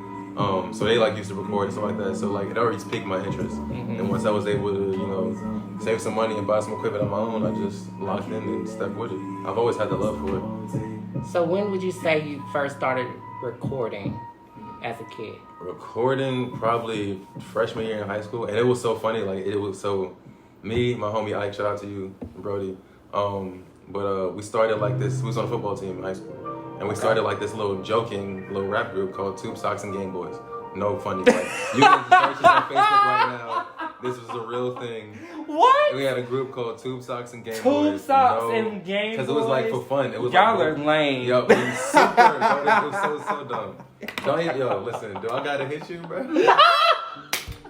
So they like used to record and stuff like that. So like it already piqued my interest. And once I was able to, you know, save some money and buy some equipment on my own, I just locked in and stuck with it. I've always had the love for it. So, when would you say you first started recording as a kid? Recording probably freshman year in high school, and it was so funny. Like it was so me, my homie Ike, shout out to you, Brody. But we started like this. We was on a football team in high school. And we started like this little rap group called Tube Socks and Game Boys. No funny. Like, you can search this on Facebook right now. This was a real thing. What? We had a group called Tube Socks and Game Tube Boys. Socks and Game Boys? Because it was like for fun. It was Y'all like, are lame. Yo, it was super. Bro, it was so dumb. Listen, do I gotta hit you, bro?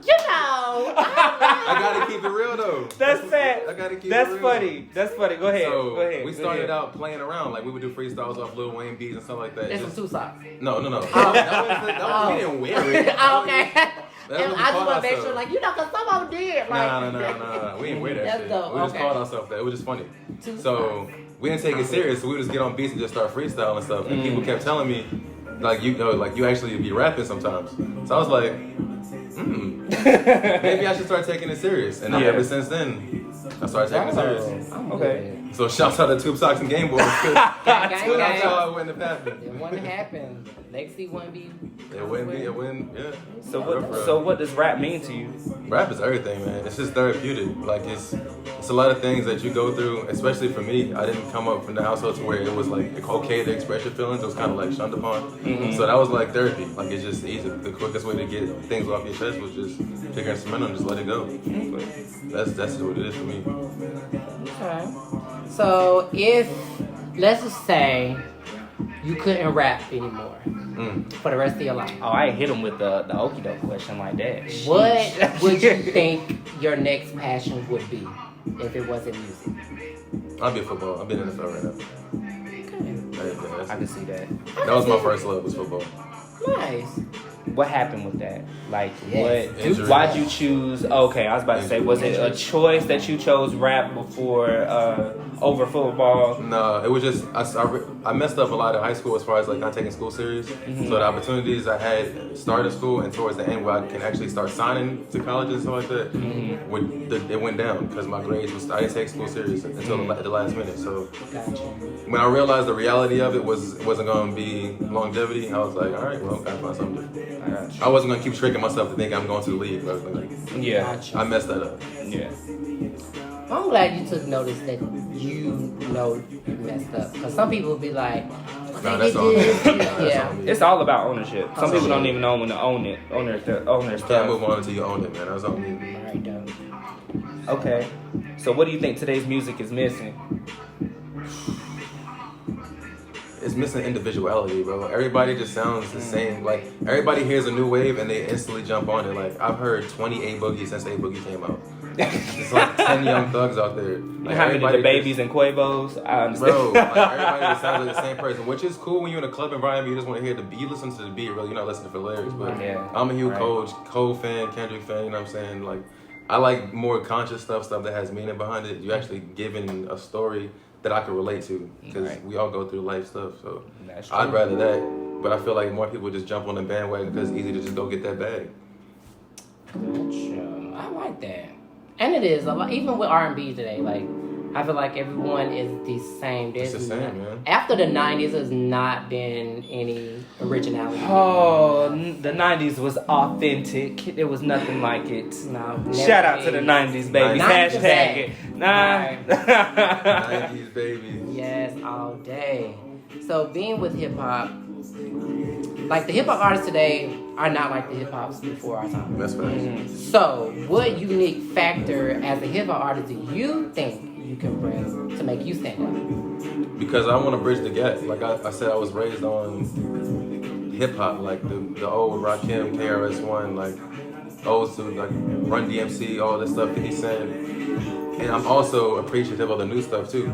You know, I gotta keep it real though. That's fat. I gotta keep That's it real. funny. That's funny. Go ahead. So Go ahead. we Go started ahead. out playing around. Like we would do freestyles off Lil Wayne beats and stuff like that. there's Just- some two socks. No. We didn't wear it. Oh, okay. That's And what we I just called want to make ourselves. sure, like, you know, because some of them did. Like, No. We didn't wear that That's shit. dope. We just Okay. called ourselves that. It was just funny. Two So we didn't take it serious. So we would just get on beats and just start freestyling and stuff. And people kept telling me, like, you know, like you actually be rapping sometimes. So I was like, maybe I should start taking it serious. And then Yeah. ever since then, I started taking it serious. I'm Okay. good. So shouts out to Tube Socks and Game Boys. Without y'all, it wouldn't have happened. It wouldn't happen. Legacy wouldn't be. It wouldn't. Yeah. So what does rap mean to you? Rap is everything, man. It's just therapeutic. Like it's a lot of things that you go through. Especially for me, I didn't come up from the household to where it was like okay to express your feelings. It was kind of like shunned upon. Mm-hmm. So that was like therapy. Like it's just easy. The quickest way to get things off your chest was just pick an instrumental and just let it go. That's what it is for me. Okay. So if let's just say you couldn't rap anymore for the rest of your life, Oh, I hit him with the okie doke question like that. what Sheesh. would you think your next passion would be if it wasn't music? I'll be a football. I'll be in the NFL right now. Okay. I can see that. That was my first love, was football. Nice. What happened with that? Like, Yes. Injury. why'd you choose? Okay, I was about to say, was it a choice that you chose rap before over football? No, it was just I messed up a lot in high school as far as like not taking school serious. Mm-hmm. So the opportunities I had starting school and towards the end where I can actually start signing to colleges and stuff like that, Mm-hmm. it went down because my grades was I didn't take school serious until the last minute. So Gotcha. when I realized the reality of it wasn't going to be longevity, I was like, all right, well, I gotta find something different. I got you. I wasn't gonna keep tricking myself to think I'm going to the league, bro. Like, Yeah, Gotcha. I messed that up. yeah. I'm glad you took notice that you know you messed up. Because some people be like, Nah, they that's on me. did. Nah, that's Yeah. on me. It's all about ownership. Some people don't Ownership. even know when to own their You can't stuff. move on until you own it, man. That's on me. All right, though. Okay. So what do you think today's music is missing? It's missing individuality, bro. Everybody just sounds the same. Like, everybody hears a new wave and they instantly jump on it. Like, I've heard 20 A Boogie since A Boogie came out. It's like 10 young thugs out there. Like, How many everybody the babies and Quavos? I understand. Bro, like, everybody just sounds like the same person, which is cool when you're in a club environment. You just want to hear the beat. You listen to the beat, really. You're not listening for lyrics. But Yeah. I'm a huge Right. Cole fan, Kendrick fan. You know what I'm saying? Like, I like more conscious stuff that has meaning behind it. You actually giving a story that I can relate to, because Right. we all go through life stuff. So That's true. I'd rather that. But I feel like more people just jump on the bandwagon because it's easy to just go get that bag. Gotcha. I like that. And it is a lot, even with R&B today. Like, I feel like everyone is the same. It's the same, man. After the 90s, there's not been any originality. Oh, the 90s was authentic. There was nothing like it. No, Shout out to the 90s, baby. 90s. Hashtag it. Nah. 90s, baby. Yes, all day. So being with hip hop, like the hip hop artists today are not like the hip hops before our time. That's fine. So what unique factor as a hip hop artist do you think you can bring to make you stand out? Because I want to bridge the gap. Like I said, I was raised on hip hop, like the old Rakim, KRS-One, like old to like Run DMC, all this stuff that he's saying. And I'm also appreciative of the new stuff too.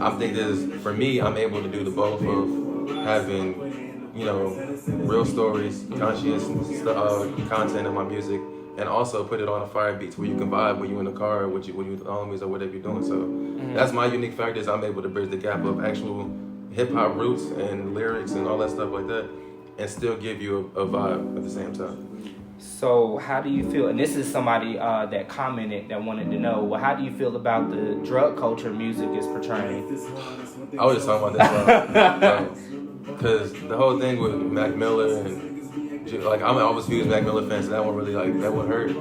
I'm thinking for me, I'm able to do the both of having, you know, real stories, conscious content in my music, and also put it on a fire beat where you can vibe when you're in the car, when you with the homies or whatever you're doing. So that's my unique factor, is I'm able to bridge the gap of actual hip hop roots and lyrics and all that stuff like that, and still give you a vibe at the same time. So how do you feel, and this is somebody that commented that wanted to know, well, how do you feel about the drug culture music is portraying? I was just talking about this, because the whole thing with Mac Miller and like I'm always huge Mac Miller fan, so that one really like that one hurt.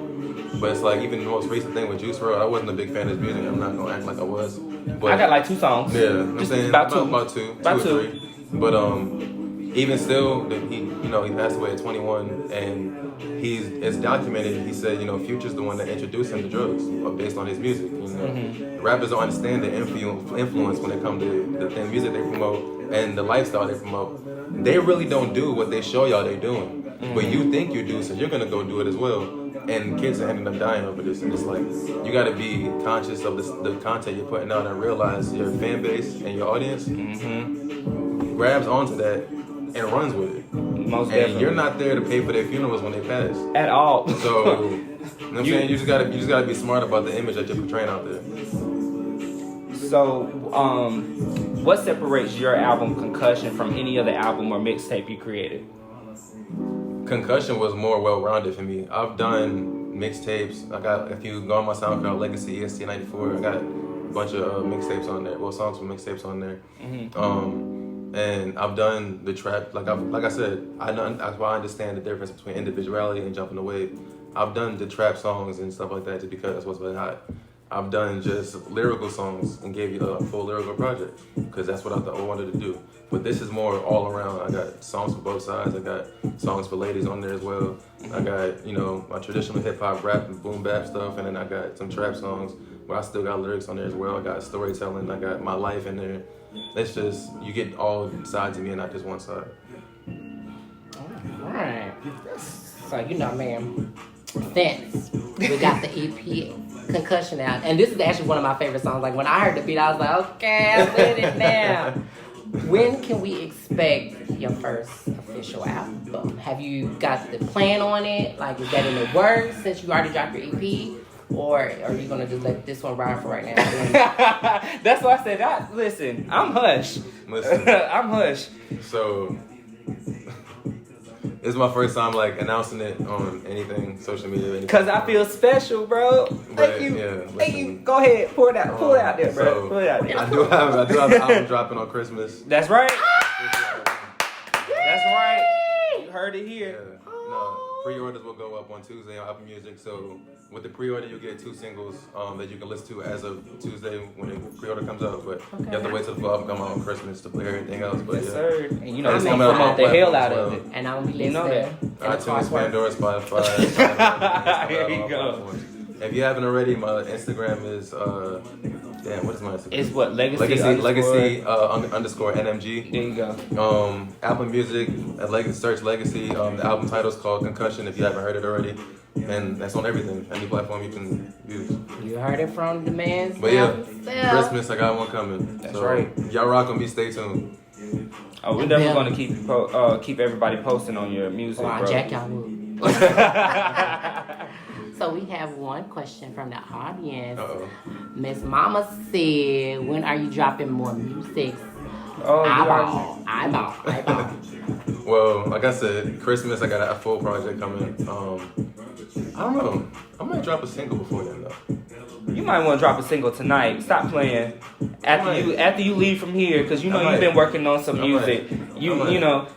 But it's like even the most recent thing with Juice WRLD, I wasn't a big fan of his music. I'm not gonna act like I was. But I got like 2 songs. yeah, I'm Just saying about two. about two or three. But even still, he passed away at 21, and it's documented. He said, Future's the one that introduced him to drugs based on his music. Rappers don't understand the influence when it comes to the music they promote and the lifestyle they promote. They really don't do what they show y'all they doing, but you think you do, so you're gonna go do it as well. And kids are ending up dying over this, and it's like you got to be conscious of the content you're putting out and realize your fan base and your audience grabs onto that and runs with it. Most And definitely. you're not there to pay for their funerals when they pass. At all. So, you know what I'm saying? You just gotta be smart about the image that you're portraying out there. So, what separates your album Concussion from any other album or mixtape you created? Concussion was more well-rounded for me. I've done mixtapes. If you go on my SoundCloud, Legacy EST94, I got bunch of mixtapes on there. Well, songs from mixtapes on there. And I've done the trap. Like I said, that's why I understand the difference between individuality and jumping the wave. I've done the trap songs and stuff like that just because that's what's been hot. I've done just lyrical songs and gave you a full lyrical project because that's what I wanted to do. But this is more all around. I got songs for both sides. I got songs for ladies on there as well. I got, my traditional hip hop, rap, and boom bap stuff, and then I got some trap songs where I still got lyrics on there as well. I got storytelling. I got my life in there. It's just you get all sides of me and not just one side. All right. So man, since we got the EP Concussion out, and this is actually one of my favorite songs. Like when I heard the beat, I was like, okay, I'm with it now. When can we expect your first official album? Have you got the plan on it? Like, is that in the works since you already dropped your EP? Or are you going to just let this one ride for right now? That's why I said, listen, I'm hush. Listen. I'm hush. So, this is my first time, like, announcing it on anything, social media. Because I feel special, bro. Thank you. Yeah, Thank you. Go ahead. Pull it out. Pull it out there, bro. So, pull it out there. I do have an album dropping on Christmas. That's right. That's right. You heard it here. Yeah. No, pre-orders will go up on Tuesday on Apple Music. So with the pre-order, you'll get 2 singles that you can listen to as of Tuesday when the pre-order comes out. But you have to wait till the album come out on Christmas to play everything else. But yes, yeah. sir. And it's I'm coming out promote the hell out well. of it. And I'm going to be listening. iTunes, Pandora, Spotify. Here you go. If you haven't already, my Instagram is what is my Instagram? It's what Legacy underscore NMG. There you go. Apple Music, search Legacy. The album title is called Concussion. If you haven't heard it already, and that's on everything, any platform you can use. You heard it from the man's. But yeah, Christmas I got one coming. That's right. Y'all rock with me. Stay tuned. Oh, we're definitely gonna keep everybody posting on your music, bro. Jack y'all would. So we have one question from the audience. Miss Mama said, when are you dropping more music? Eyeball. Well, like I said, Christmas I got a full project coming. I don't know. I might drop a single before then though. You might want to drop a single tonight. Stop playing after you leave from here, because you've been working on some music.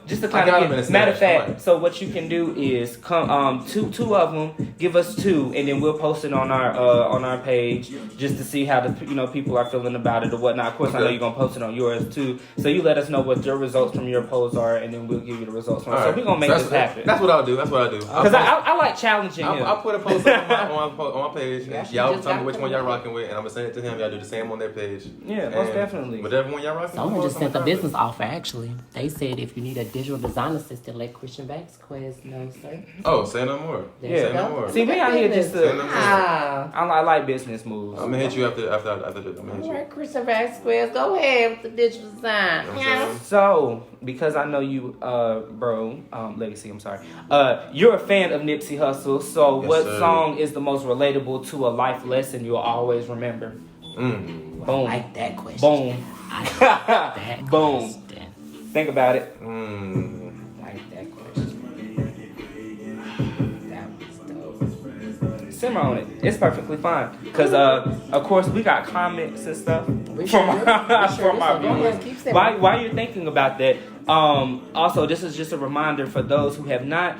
Just to kind of get. Matter of fact, so what you can do is come two of them. Give us 2, and then we'll post it on our page just to see how the people are feeling about it or whatnot. Of course, I know you're gonna post it on yours too. So you let us know what your results from your polls are, and then we'll give you the results from. So we're gonna make this happen. That's what I'll do. Because I like challenging him. I'll put a post on my page. And y'all tell me which one y'all rocking with, and I'm gonna send it to him. Y'all do the same on their page. Yeah, most definitely. Whatever one y'all rocking. Someone just sent a business offer. Actually, they said if you need a digital design assistant, let Christian Vasquez know, sir. Oh, say no more. Say no more. See, we out here just to. I like business moves. I'm gonna hit you after this. I'm gonna hit you. All right, Christian Vasquez, go ahead with the digital design. So, because I know you, bro, Legacy, I'm sorry. You're a fan of Nipsey Hussle. So, yes, what sir. song is the most relatable to a life lesson you'll always remember? Boom. I like that question. Boom. I like that Boom. question. Think about it. I like that question. That was dope. Simmer on it. It's perfectly fine. Because, of course, we got comments and stuff from our viewers. While you're thinking about that, also, this is just a reminder for those who have not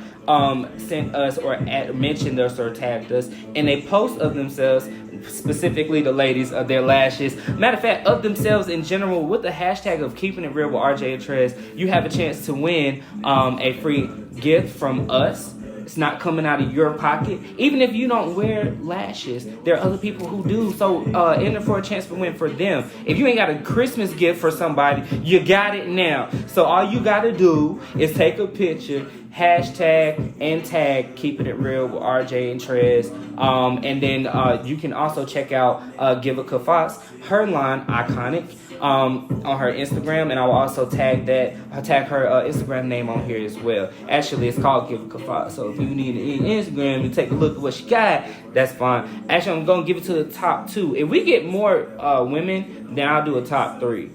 sent us or mentioned us or tagged us in a post of themselves, specifically the ladies of their lashes. Matter of fact, of themselves in general, with the hashtag of Keeping It Real with RJ and Trez, you have a chance to win a free gift from us. It's not coming out of your pocket. Even if you don't wear lashes, there are other people who do. So enter for a chance to win for them. If you ain't got a Christmas gift for somebody, you got it now. So all you got to do is take a picture, hashtag and tag Keeping It Real with RJ and Trez. And then you can also check out Givica Fox, her line, Iconic, on her Instagram, and I will also tag her Instagram name on here as well. Actually, it's called Givica Fox. So if you need an Instagram to take a look at what she got, that's fine. Actually, I'm gonna give it to the top 2. If we get more women, then I'll do a top 3.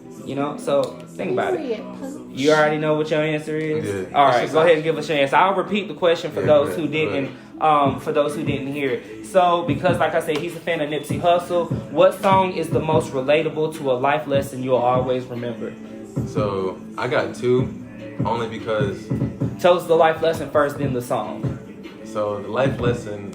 So think about it. You already know what your answer is? Yeah. All right, go ahead and give us your answer. I'll repeat the question for those who didn't hear it. So, because like I said, he's a fan of Nipsey Hussle, what song is the most relatable to a life lesson you'll always remember? So, I got two, only because... Tell us the life lesson first, then the song. So, the life lesson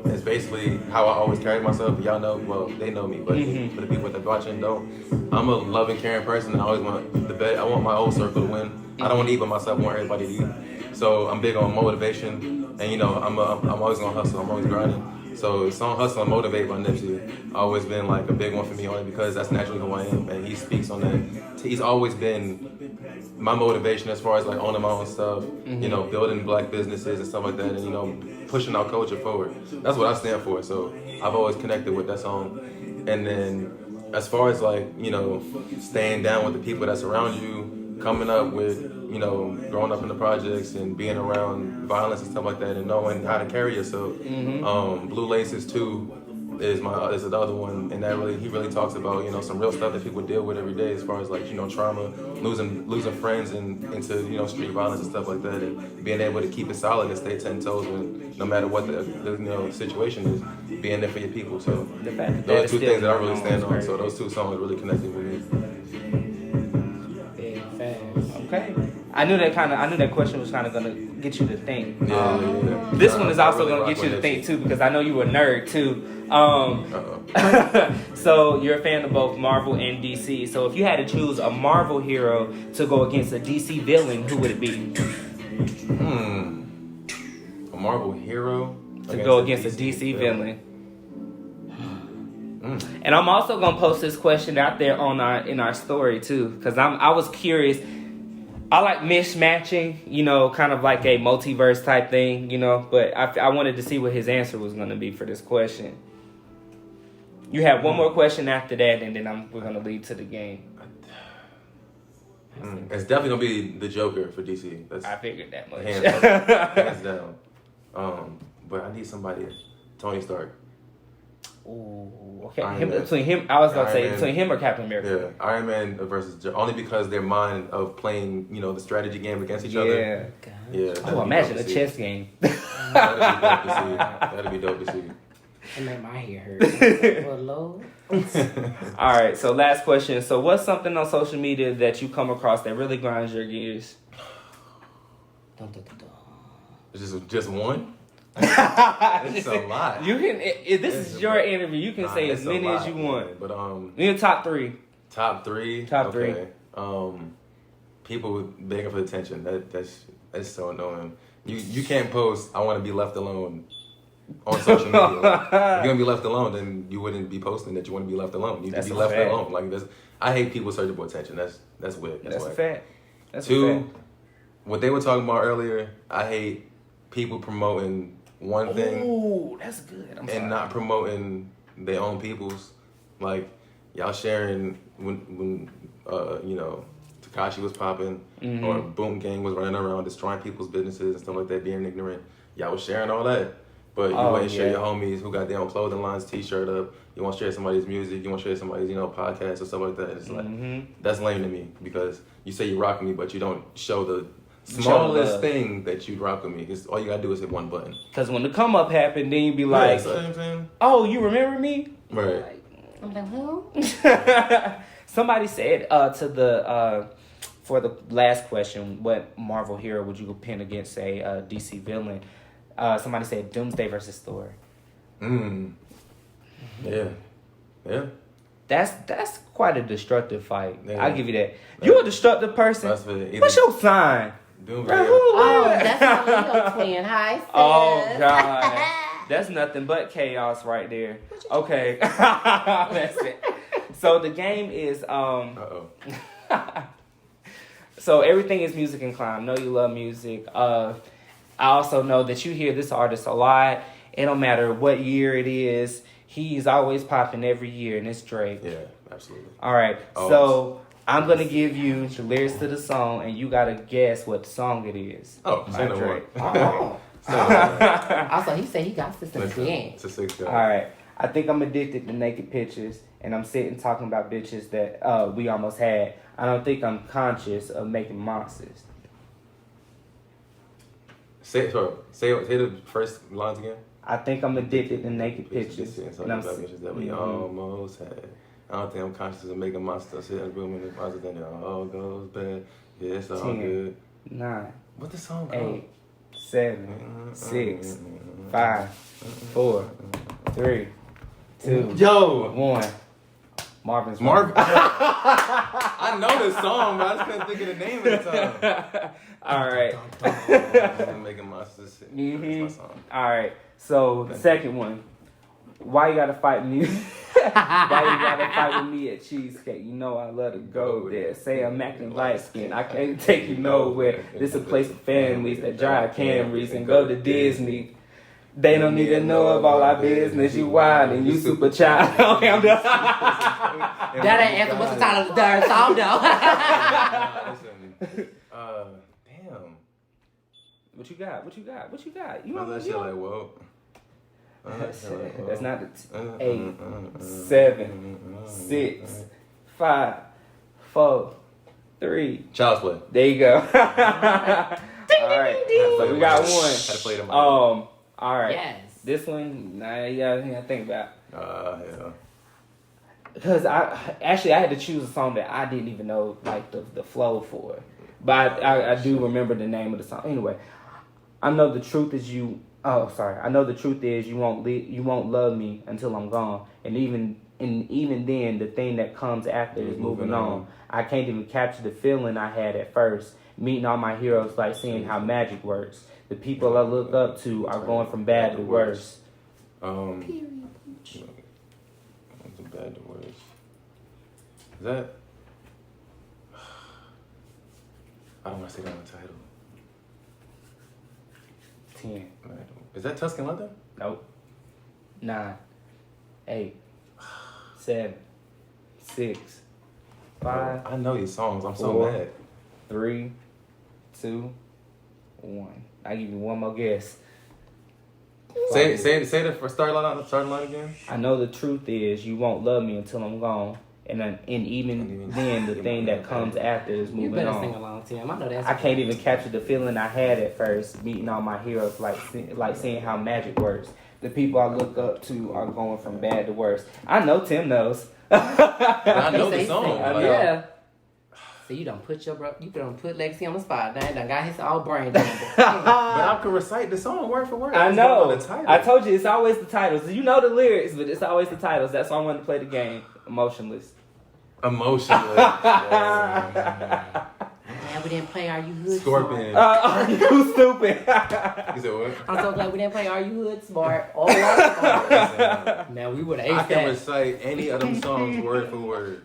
is basically how I always carry myself. Y'all know, well, they know me, but for the people that are watching don't. I'm a loving, caring person, and I always want the best. I want my old circle to win. I don't want to eat by myself. I want everybody to eat. So I'm big on motivation, and you know, I'm always gonna hustle. I'm always grinding. So the song "Hustle and Motivate" by Nipsey always been like a big one for me, only because that's naturally who I am, and he speaks on that. He's always been my motivation as far as like owning my own stuff, you know, building black businesses and stuff like that, and you know, pushing our culture forward. That's what I stand for. So I've always connected with that song. And then as far as like, you know, staying down with the people that surround you, coming up with, you know, growing up in the projects and being around violence and stuff like that, and knowing how to carry yourself. Blue Laces 2 is the other one, and he really talks about, you know, some real stuff that people deal with every day, as far as like, you know, trauma, losing friends into, you know, street violence and stuff like that, and being able to keep it solid and stay 10 toes when no matter what the you know situation is, being there for your people. So those are two things that I really stand on. So those two songs really connected with me. Big fans. Okay. I knew that question was kind of gonna get you to think. This one is also gonna get you to think too, because I know you a nerd too. So you're a fan of both Marvel and DC. So if you had to choose a Marvel hero to go against a DC villain, who would it be? A Marvel hero to go against a DC villain. And I'm also gonna post this question out there in our story too, because I was curious. I like mismatching, you know, kind of like a multiverse type thing, you know, but I wanted to see what his answer was going to be for this question. You have one more question after that, and then we're going to lead to the game. It's definitely going to be the Joker for DC. I figured that much. Hands down. But I need somebody, Tony Stark. Ooh, okay. Between him or Captain America. Yeah, Iron Man versus only because their mind of playing, you know, the strategy game against each other. Yeah. Oh, imagine a chess game. That'd be dope to see. It made my hair hurt. Well, Lord. All right. So last question. So what's something on social media that you come across that really grinds your gears? Just one. It's a lot. You can. This is your interview. You can say as many as you want. But in top three. Top three. People begging for attention. That's so annoying. You can't post "I want to be left alone" on social media. Like, if you're gonna be left alone, then you wouldn't be posting that you want to be left alone. You need to be left alone. Like I hate people searching for attention. That's weird. That's a fact. Two, what they were talking about earlier. I hate people promoting one thing. Ooh, that's good. And not promoting their own people's. Like y'all sharing when you know, Tekashi was popping or Boom Gang was running around destroying people's businesses and stuff like that, being ignorant. Y'all was sharing all that. But you wouldn't share your homies who got their own clothing lines, t-shirt up. You won't share somebody's music. You won't share somebody's, you know, podcast or stuff like that. It's like, that's lame to me, because you say you rock with me, but you don't show the smallest thing that you rock with me. It's, all you gotta do is hit one button. Because when the come up happened, then you be like, oh, you remember me? Right. I'm like, who? Somebody said for the last question, what Marvel hero would you pin against a DC villain? Somebody said Doomsday versus Thor. Yeah. That's quite a destructive fight. Yeah. I'll give you that. You a destructive person. What's your sign? Doomsday. That's my Leo twin. Hi, sis. Oh, God. That's nothing but chaos right there. Okay. That's it. So the game is... So everything is music and climb. Know you love music. I also know that you hear this artist a lot. It don't matter what year it is. He's always popping every year, and it's Drake. Yeah, absolutely. All right. So I'm going to give you the lyrics to the song, and you got to guess what song it is. Say no more. Also, he said he got this again. It's a 6 guy. All right. I think I'm addicted to naked pictures, and I'm sitting talking about bitches that we almost had. I don't think I'm conscious of making monsters. Say the first lines again. I think I'm addicted to naked pictures, And I'm bitches that we almost had. I don't think I'm conscious of making monsters. Sit in the room and the positive, then it all goes bad. Yeah, it's all 10, good. 9, What the song called? 8, 7, 6, 5, 4, 3, 2, 1. Marvin's Marvin. I know this song, but I just couldn't think of the name at the time. All right. I'm making monsters. That's my song. All right. So the second one. Why you gotta fight me? Why you gotta fight with me at Cheesecake? You know I love to go there. Say I'm acting light skin. I can't take you nowhere. This a place for families that drive Camrys and go to Disney. They don't need to know of all our business. You wild and you super child. Okay, I'm done. That ain't answer. What's the title of the third song, though? Damn. What you got? What you got? What you got? You I know that shit like, whoa. That's not the 8, 7, 6, 5, 4, 3. Child's Play. There you go. All right. So we got one. Had to play them. All right. Yes. This one, nah, you gotta think about. Yeah. Because I had to choose a song that I didn't even know like the flow for, but I do remember the name of the song. Anyway, I know the truth is you. Oh, sorry. I know the truth is you won't love me until I'm gone, and even then, the thing that comes after is moving on. I can't even capture the feeling I had at first. Meeting all my heroes, like seeing how magic works. The people I look up to are going from bad to worse. From bad to worse. Is that? I don't want to say that on the title. 10. Is that Tuscan Leather? Nope. 9, 8, 7, 6, 5. I know these songs. I'm so 4, mad. 3, 2, 1. I give you one more guess. Say the start line again. I know the truth is you won't love me until I'm gone, and even then the thing that comes after is moving on. You better sing along, Tim. I know that's. I can't even capture the feeling I had at first meeting all my heroes, like seeing how magic works. The people I look up to are going from bad to worse. I know Tim knows. I know the song. Yeah. So you don't put Lexi on the spot. Dang, done got his all brain jumbled. But I can recite the song word for word. I know. I told you it's always the titles. You know the lyrics, but it's always the titles. That's why I wanted to play the game. Emotionless. Yeah, we didn't play Are You Hood Scorpion. Smart. You stupid. You said what? I'm so glad we didn't play Are You Hood Smart. All right. Now we would have aced I can that. recite any of them songs word for word.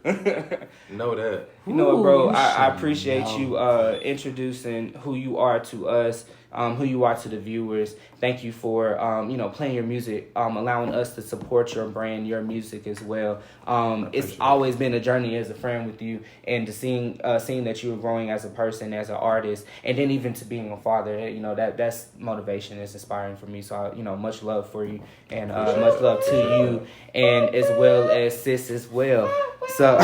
Know that. You know what, bro? Ooh, I appreciate you introducing who you are to us, who you are to the viewers. Thank you for playing your music, allowing us to support your brand, your music as well. It's always been a journey as a friend with you, and to seeing that you are growing as a person, as an artist, and then even to being a father. That's motivation. It's inspiring for me. So much love for you, and much love to you, and as well as sis as well. So,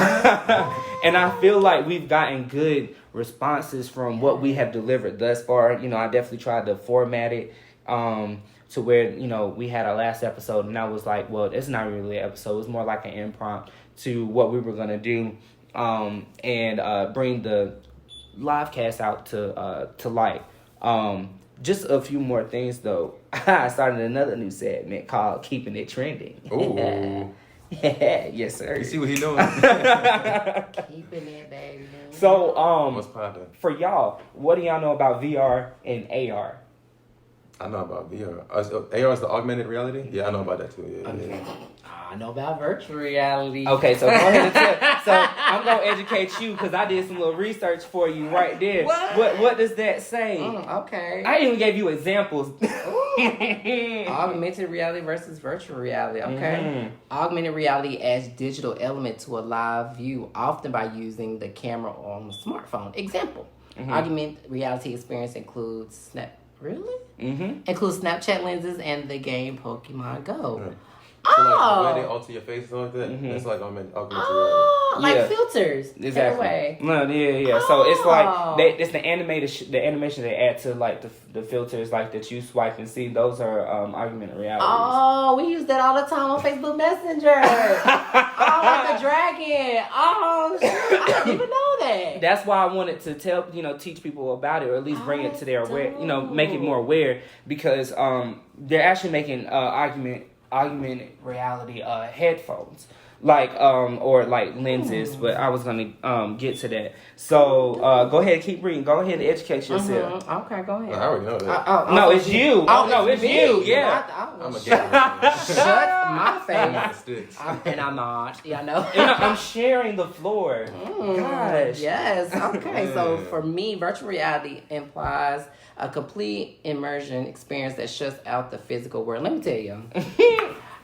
and I feel like we've gotten good responses from what we have delivered thus far. I definitely tried to format it to where, we had our last episode, and I was like, well, it's not really an episode. It's more like an impromptu to what we were going to do, and bring the live cast out to light. Just a few more things, though. I started another new segment called Keeping It Trending. Ooh. Yes, sir. You see what he doing? Keeping it, baby. So, What's poppin'? for y'all, what do y'all know about VR and AR? I know about VR. AR is the augmented reality? Yeah, I know about that too. Yeah. I know about virtual reality. Okay, so go ahead and tell. So I'm gonna educate you because I did some little research for you right there. What does that say? Okay. I even gave you examples. Augmented reality versus virtual reality. Okay. Augmented reality adds digital element to a live view, often by using the camera on the smartphone. Example: augmented reality experience includes includes Snapchat lenses and the game Pokemon Go. So like the way they alter your face and stuff like that, that's like augmented reality. Oh, like Yeah. filters. Exactly. Way. No, yeah. So it's like it's the animated the animation they add to like the filters like that you swipe and see. Those are augmented realities. Oh, we use that all the time on Facebook Messenger. Oh, like the dragon. Oh, I didn't even know that. That's why I wanted to teach people about it, or at least bring it to their aware, make it more aware, because they're actually making augmented reality headphones, like or like lenses, but I was gonna get to that. So go ahead, keep reading. Go ahead and educate yourself. Okay, go ahead. I already know that. No, it's you. It's me. you. Yeah. I'm a gamer. Shut my I'm not face. the sticks. And I'm not. Yeah, I know. I'm sharing the floor. Gosh. Yes. Okay. So for me, virtual reality implies a complete immersion experience that shuts out the physical world. Let me tell you.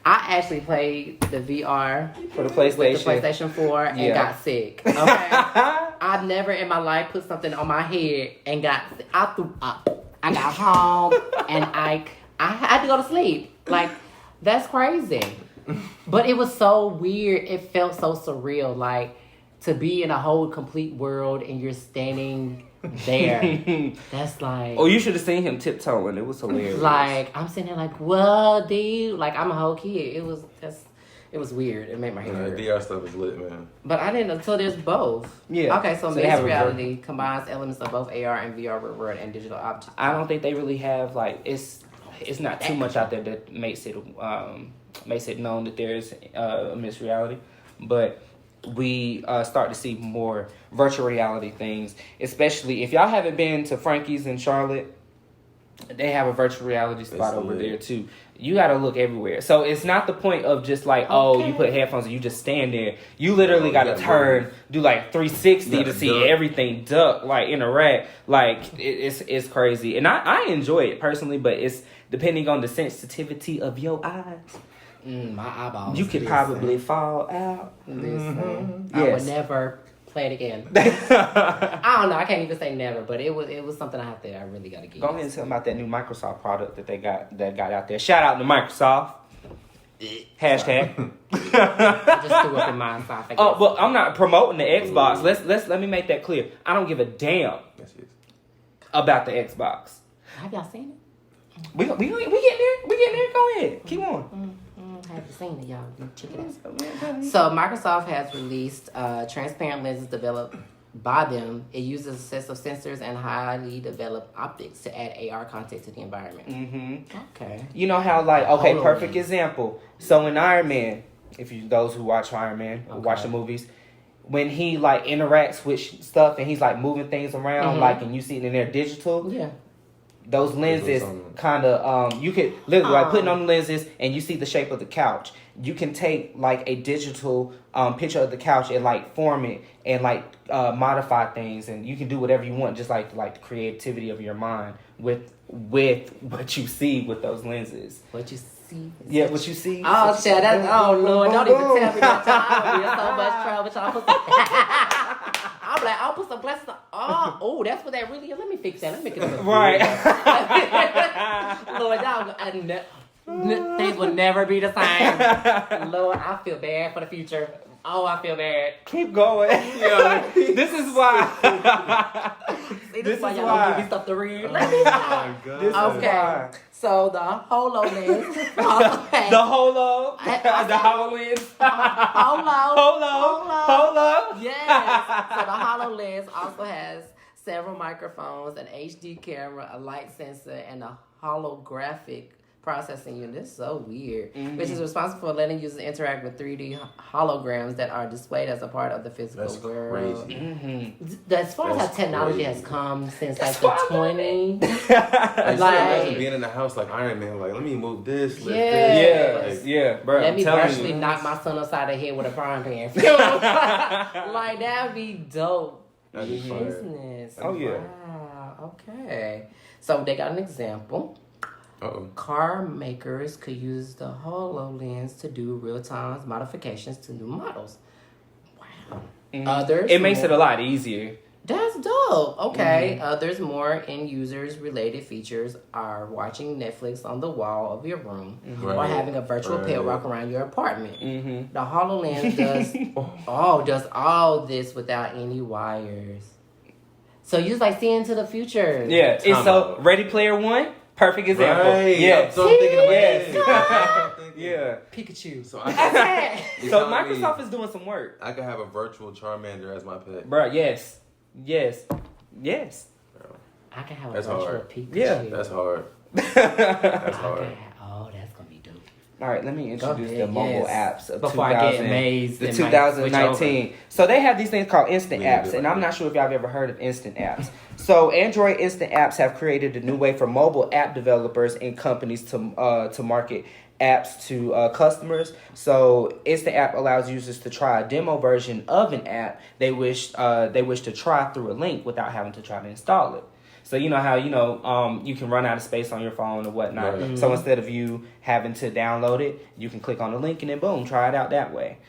I actually played the VR For the PlayStation. with the PlayStation 4 and got sick. Okay. I've never in my life put something on my head and got sick. I threw up. I got home and I had to go to sleep. Like, that's crazy. But it was so weird. It felt so surreal. Like, to be in a whole complete world and you're standing there. That's like... Oh, you should have seen him tiptoeing. It was hilarious. Like, I'm sitting there like, well, dude. Like, I'm a whole kid. It was weird. It made my head hurt. VR stuff is lit, man. But I didn't until there's both. Yeah. Okay, so they have mixed a reality combines elements of both AR and VR real world and digital objects. I don't think they really have like it's not too much out there that makes it known that there's a mixed reality, but we start to see more virtual reality things, especially if y'all haven't been to Frankie's in Charlotte. They have a virtual reality spot over there too. You gotta look everywhere. So it's not the point of just like, you put headphones and you just stand there. You literally gotta turn, do like 360 to see everything duck, like interact. Like it's crazy. And I enjoy it personally, but it's depending on the sensitivity of your eyes. My eyeballs. You could probably fall out. Listen, Yes. I would never play it again. I don't know. I can't even say never, but it was something I really got to get. Go ahead and tell them about that new Microsoft product that they got out there. Shout out to Microsoft. Hashtag. I just threw up in mine. So Oh, but I'm not promoting the Xbox. Let me make that clear. I don't give a damn about the Xbox. Have y'all seen it? We getting there. We getting there. Go ahead. Keep on. Haven't seen it, y'all. Check it out. So Microsoft has released transparent lenses developed by them. It uses a set of sensors and highly developed optics to add AR context to the environment. Mm-hmm. Okay. You know how perfect example. So in Iron Man, those who watch Iron Man, who watch the movies, when he like interacts with stuff and he's like moving things around, like, and you see it in there digital. Yeah. Those lenses kind of, you could literally like putting on the lenses and you see the shape of the couch. You can take like a digital picture of the couch and like form it and like modify things, and you can do whatever you want, just like the creativity of your mind with what you see with those lenses. What you see? Yeah, what you see. Oh shit! Lord, don't even tell me that time. I'll be in so much trouble. I'm like, I'll put some glasses on. Oh, that's what that really is. Let me fix that. Let me make it look right. Lord, y'all, things will never be the same. Lord, I feel bad for the future. Oh, I feel bad. Keep going. This is why. See, this is why y'all don't give me stuff to read. Let me Oh my God. Okay. So the HoloLens also has... The Holo? The HoloLens? Holo? Yes. So the HoloLens also has several microphones, an HD camera, a light sensor, and a holographic processing unit. This is so weird. Which is responsible for letting users interact with 3D holograms that are displayed as a part of the physical world. Crazy. As far as how technology has come since like the 20s. Imagine being in the house like Iron Man, like, let me move this, lift Yes. Yeah, bro. Let I'm me telling virtually you. knock my son upside the head with a frying pan. Like, that'd be dope. That'd be fire. Business. Oh, yeah. Wow. Okay. So they got an example. Car makers could use the HoloLens to do real-time modifications to new models. Wow. Others. It makes it a lot easier. That's dope. Okay. There's more end users related features are watching Netflix on the wall of your room or having a virtual pet walk around your apartment. The HoloLens does all this without any wires. So you just like seeing into the future. Yeah. It's so Ready Player One, perfect example. Right. Yes. So I'm thinking about Yeah. Pikachu. So Microsoft is doing some work. I could have a virtual Charmander as my pet. Bro, yes. I can have a That's virtual hard. Pikachu. Yeah. That's hard. That's hard. Oh, that's gonna be dope. All right, let me introduce the mobile apps of Before I get amazed. the 2019. So they have these things called instant We apps, do. and I'm not sure if y'all have ever heard of instant apps. So Android instant apps have created a new way for mobile app developers and companies to market apps to customers. So instant app allows users to try a demo version of an app they wish to try through a link without having to try to install it. So you know how you can run out of space on your phone or whatnot. Right. So instead of you having to download it, you can click on the link and then boom, try it out that way.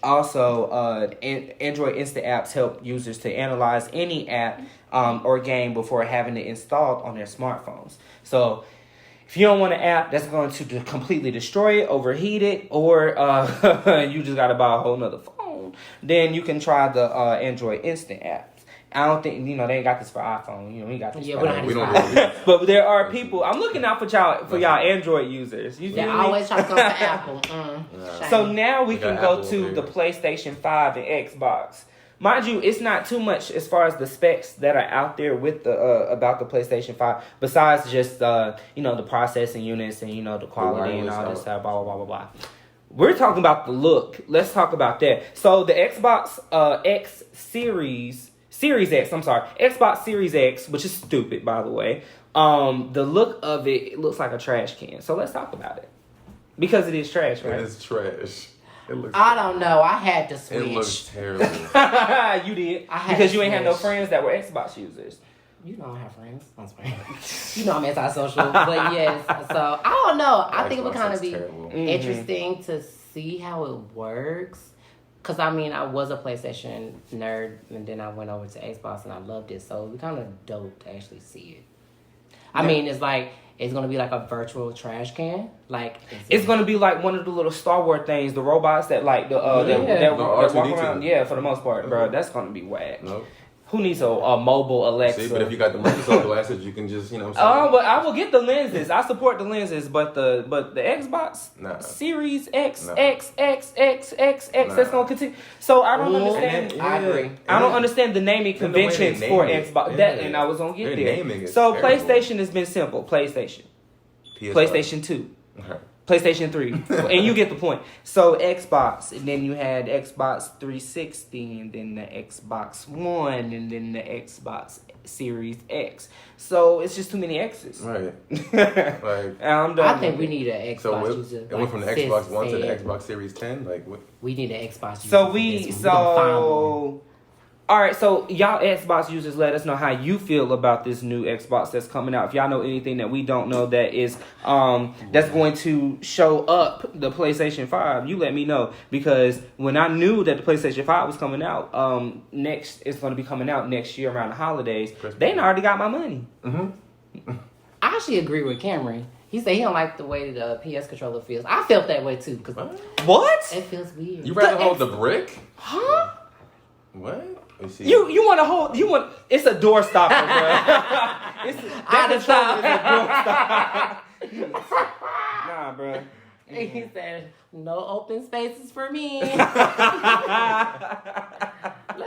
Also, Android instant apps help users to analyze any app or game before having it installed on their smartphones. So if you don't want an app that's going to completely destroy it, overheat it, or you just got to buy a whole nother phone, then you can try the Android instant apps. I don't think, they ain't got this for iPhone. We got this for we don't But there are people, I'm looking out for y'all Android users. You They feel me? always try to come to Apple. So now we can go Apple to over the here. PlayStation 5 and Xbox. Mind you, it's not too much as far as the specs that are out there with the about the PlayStation 5, besides just the processing units and the quality and all that stuff, blah blah blah blah blah. We're talking about the look. Let's talk about that. So the Xbox Xbox Series X, which is stupid by the way. The look of it looks like a trash can. So let's talk about it. Because it is trash, right? It is trash. It looks. I don't know. I had to switch. It looks terrible. You did. I had Because to you ain't had no switch. friends that were Xbox users. You know I have friends. I'm sorry. You know I'm antisocial. But yes. So I don't know. I think it would Xbox kind of looks be terrible. interesting to see how it works. Because I was a PlayStation nerd. And then I went over to Xbox and I loved it. So it would be kind of dope to actually see it. It's going to be like a virtual trash can. It's going to be like one of the little Star Wars things, the robots that that walk R2D2. around. Yeah, for the most part, bro. That's going to be whack. Nope. Who needs a mobile Alexa? See, but if you got the Microsoft glasses, you can just, but I will get the lenses. I support the lenses, but the Xbox Series X, X, X, X, X, X, that's gonna continue. So I don't understand. I agree. I don't understand the naming conventions for Xbox. And I was gonna get there. So terrible. PlayStation has been simple. PlayStation 2. Okay. PlayStation 3. And you get the point. So Xbox, and then you had Xbox 360, and then the Xbox One, and then the Xbox Series X. So it's just too many X's. Right. I'm done. I think we need an Xbox So user. it went from the Sis Xbox One to the said. Xbox Series 10? We need an Xbox user. So for we this one. gonna find one. all right, so y'all Xbox users, let us know how you feel about this new Xbox that's coming out. If y'all know anything that we don't know that is that's going to show up the PlayStation 5, you let me know. Because when I knew that the PlayStation 5 was coming out, it's going to be coming out next year around the holidays. They done already got my money. Mm-hmm. I actually agree with Cameron. He said he don't like the way the PS controller feels. I felt that way too. Cause What? it feels weird. You rather hold the brick? Huh? What? See. You want to hold? It's a door stopper, bro. That controller is a door stopper. Nah, bro. He said, "No open spaces for me." Let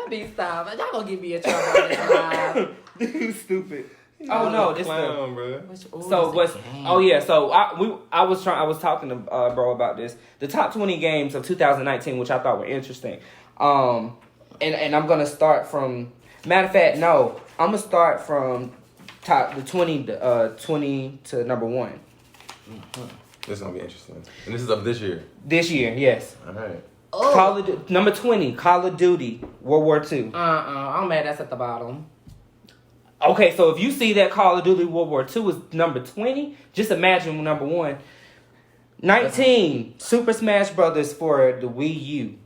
me stop. Y'all gonna give me a trouble on this live. You stupid. Oh no, this clown, bro. So what's? Oh yeah. So I was talking to bro about this. The top 20 games of 2019, which I thought were interesting. And I'm gonna start from. Matter of fact, no, I'm gonna start from the 20 to number 1. Mm-hmm. This is gonna be interesting, and this is of this year. This year, yes. All right. Number 20, Call of Duty, World War II. I'm mad that's at the bottom. Okay, so if you see that Call of Duty World War II is number 20, just imagine number 1. 19, Super Smash Brothers for the Wii U.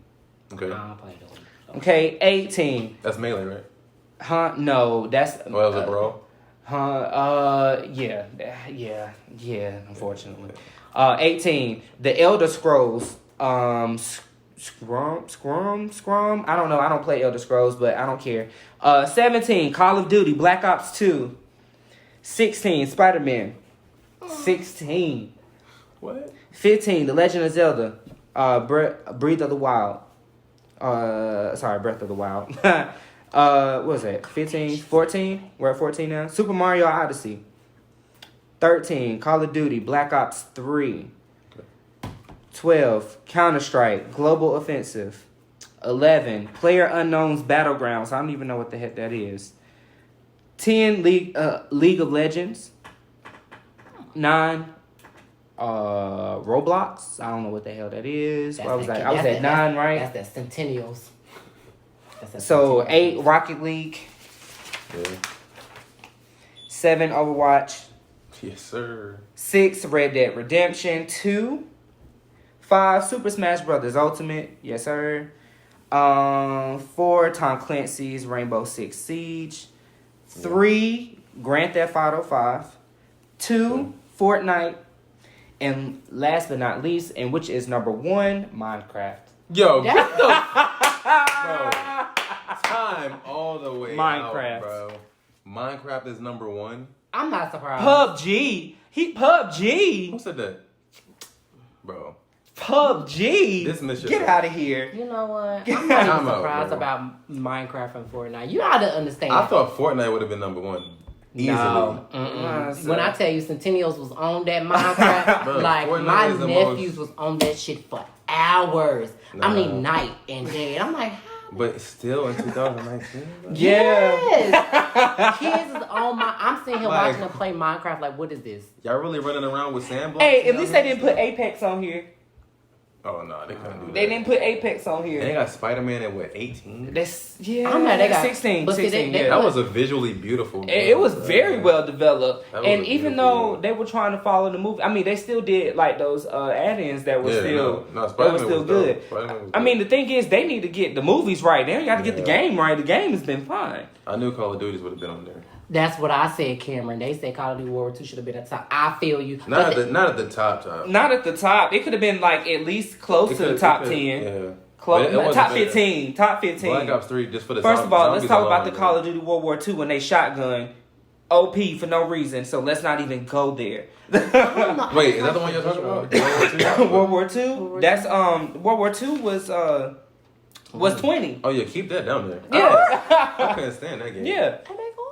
Okay. I don't play those. Okay, 18. That's melee, right? Huh? No, that's. Well, is it brawl? Yeah, unfortunately. 18. The Elder Scrolls. Scrum. I don't know. I don't play Elder Scrolls, but I don't care. 17. Call of Duty. Black Ops 2. 16. Spider-Man. 16. What? 15. The Legend of Zelda. Breath of the Wild. Breath of the Wild. What was that? 15? 14? We're at 14 now. Super Mario Odyssey. 13. Call of Duty. Black Ops 3. 12. Counter-Strike. Global Offensive. 11. PlayerUnknown's Battlegrounds. I don't even know what the heck that is. 10. League of Legends. 9. Roblox. I don't know what the hell that is. I was at 9, right? That's the Centennials. So 8. Rocket League. Yeah. 7. Overwatch. Yes, sir. 6. Red Dead Redemption 2. 5. Super Smash Brothers Ultimate. Yes, sir. 4. Tom Clancy's Rainbow Six Siege. 3. Grand Theft Auto 5. 2. Fortnite. And last but not least, and which is number 1, Minecraft. Yo, get the bro. Time all the way Minecraft. out, bro. Minecraft is number 1. I'm not surprised. PUBG. PUBG. Who said that? Bro. PUBG. Dismiss Get yourself. out of here. You know what? I'm not even Time out, surprised bro. about Minecraft and Fortnite. You gotta understand. I thought Fortnite would have been number 1. Easily. No. When I tell you Centennials was on that Minecraft, Bro, like Fortnite my is the nephews was on that shit for hours. Nah. I mean night and day. I'm like, But still in 2019? Bro? Yeah. kids is on my. I'm sitting here Like- watching them play Minecraft. Like, what is this? Y'all really running around with sandblocks? Hey, at least they didn't put Apex on here. Oh, no, they couldn't do that. They didn't put Apex on They here. got Spider-Man at, what, 18? That's, yeah. I'm mad they got 16. but see, 16, they- yeah. That was a visually beautiful game. It was very well developed, That was and a even beautiful though game. they were trying to follow the movie, I mean, they still did like those add-ins that were still no, that Spider-Man were still was good. dope. Spider-Man was I dope. mean, the thing is, they need to get the movies right. They got to get the Yeah. game right. The game has been fine. I knew Call of Duties would have been on there. That's what I said, Cameron. They said Call of Duty World War II should have been at the top. I feel you. Not But at the top. Not at the top. It could have been like at least close It to the could- top it could- 10. Yeah. Close, But it wasn't top bad. 15. Top 15. Black Ops 3 just for the First of all, let's zombies talk about alone, the Call of Duty World War II when they shotgun OP for no reason. So let's not even go there. Wait, is that the one you're talking about? World War II. That's World War II was 20. Oh yeah, keep that down there. Yeah, I couldn't stand that game. yeah.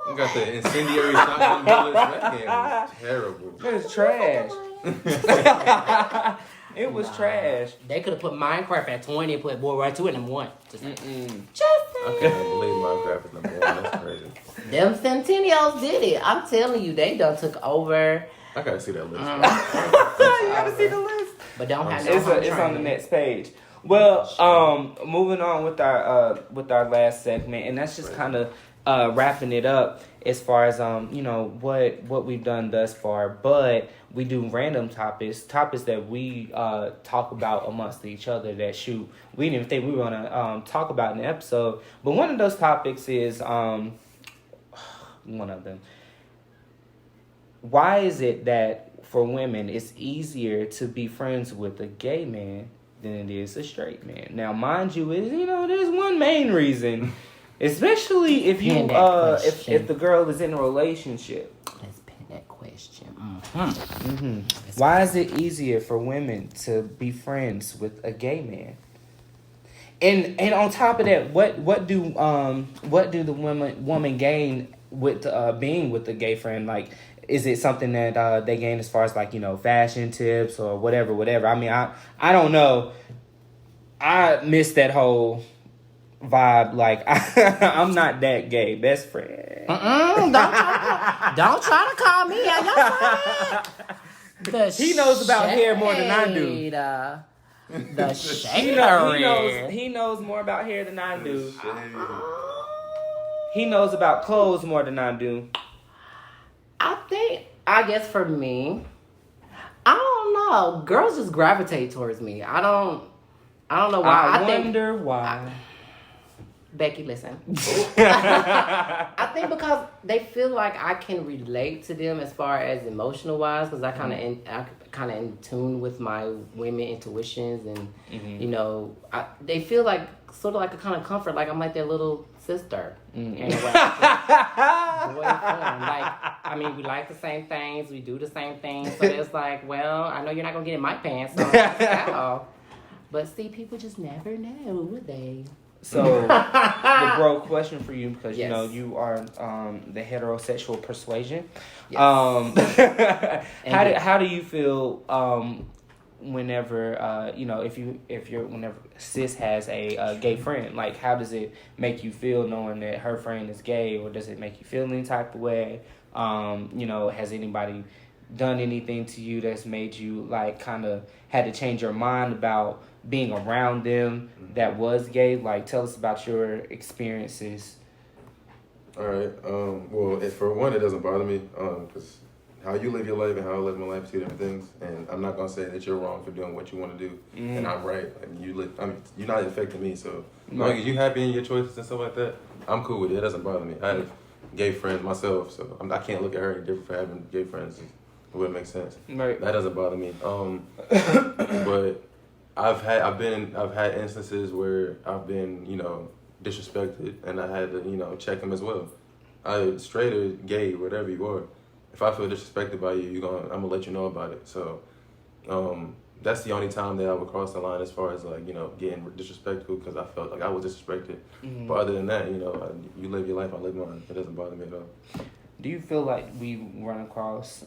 You got the incendiary shotgun bullets. That game was terrible. It was trash. It was trash. They could have put Minecraft at 20 and put World War II in them one. Just I can't believe Minecraft is number 1. That's crazy. them Centennials did it. I'm telling you, they done took over. I gotta see that list. You gotta see the list. But don't have no It's home on the training. next page. Well, moving on with our last segment, and that's just kind of wrapping it up as far as what we've done thus far. But we do random topics that we talk about amongst each other that we didn't think we were gonna talk about in the episode. But one of those topics is one of them. Why is it that for women it's easier to be friends with a gay man than it is a straight man? Now, mind you, there's one main reason, especially if you Pin that question. if the girl is in a relationship. Let's pin that question. Why is it easier for women to be friends with a gay man? And on top of that, what do the woman gain with being with a gay friend? Like, is it something that they gain as far as like fashion tips or whatever? I mean, I don't know. I miss that whole vibe. Like I'm not that gay. Best friend. Don't try to call me out your friend. He knows about hair more than I do. The shade. He knows more about hair than I do. He knows about clothes more than I do. I guess for me, I don't know. Girls just gravitate towards me. I don't know why. I wonder why. Becky, listen. I think because they feel like I can relate to them as far as emotional wise, because I kind of in tune with my women intuitions, and you know, they feel like sort of like a kind of comfort, like I'm like their little sister in a way. Like, I mean, we like the same things, we do the same things, so it's like, well, I know you're not gonna get in my pants, so at all. But see, people just never know, would they? So, the bro question for you, because you Yes. know you are the heterosexual persuasion. Yes. How do you feel whenever you know whenever sis has a gay friend? Like, how does it make you feel knowing that her friend is gay, or does it make you feel any type of way? You know, has anybody done anything to you that's made you like kind of had to change your mind about being around them that was gay? Like, tell us about your experiences. All right. Well, for one, it doesn't bother me because how you live your life and how I live my life are two different things. And I'm not gonna say that you're wrong for doing what you want to do, and I'm right. And you're not affecting me. So as long as you happy in your choices and stuff like that, I'm cool with it. It doesn't bother me. I have gay friends myself, so I can't look at her any different for having gay friends. It wouldn't make sense. Right. That doesn't bother me. But I've had instances where I've been, you know, disrespected, and I had to, you know, check them as well. Straight or gay, whatever you are, if I feel disrespected by you, I'm gonna let you know about it. So, that's the only time that I would cross the line as far as like, you know, getting disrespectful, because I felt like I was disrespected. But other than that, you know, you live your life, I live mine. It doesn't bother me at all. Do you feel like we run across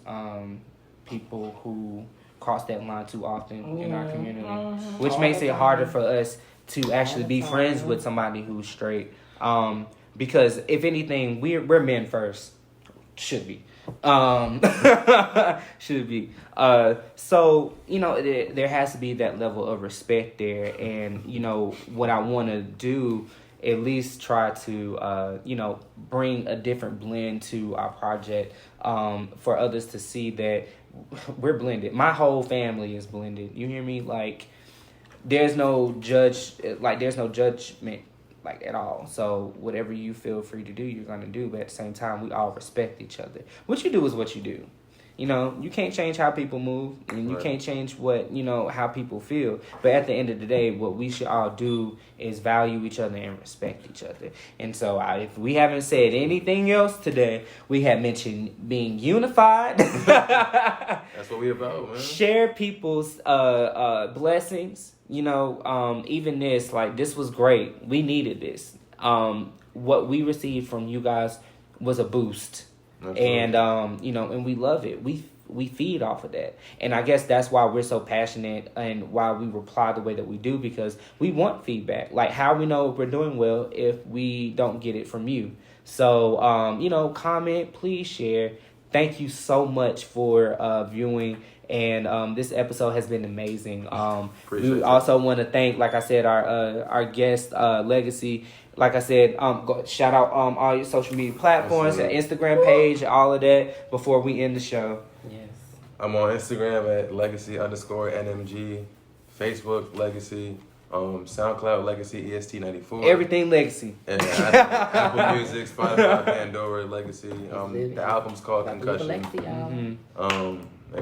people who cross that line too often in our community, which makes it harder for us to actually be friends with somebody who's straight? Because if anything, we're men first, should be. Should be. So, you know, there has to be that level of respect there, and you know what I want to do, at least try to, you know, bring a different blend to our project, for others to see that we're blended. My whole family is blended. You hear me? Like, there's no judgment, like, at all. So whatever you feel free to do, you're going to do. But at the same time, we all respect each other. What you do is what you do. You know, you can't change how people move, and you can't change how people feel. But at the end of the day, what we should all do is value each other and respect each other. And so if we haven't said anything else today, we have mentioned being unified. That's what we about, man. Share people's blessings. You know, even this was great. We needed this. What we received from you guys was a boost. Absolutely. And and we love it. We feed off of that, and I guess that's why we're so passionate and why we reply the way that we do, because we want feedback. Like, how we know if we're doing well if we don't get it from you? So comment, please share. Thank you so much for viewing, and this episode has been amazing. We also want to thank, like I said, our guest Legacy. Like I said, shout out all your social media platforms, Instagram page, all of that before we end the show. Yes. I'm on Instagram at legacy_NMG, Facebook Legacy, SoundCloud Legacy EST94. Everything Legacy. And Apple Music, Spotify, Pandora Legacy. The album's called Concussion. You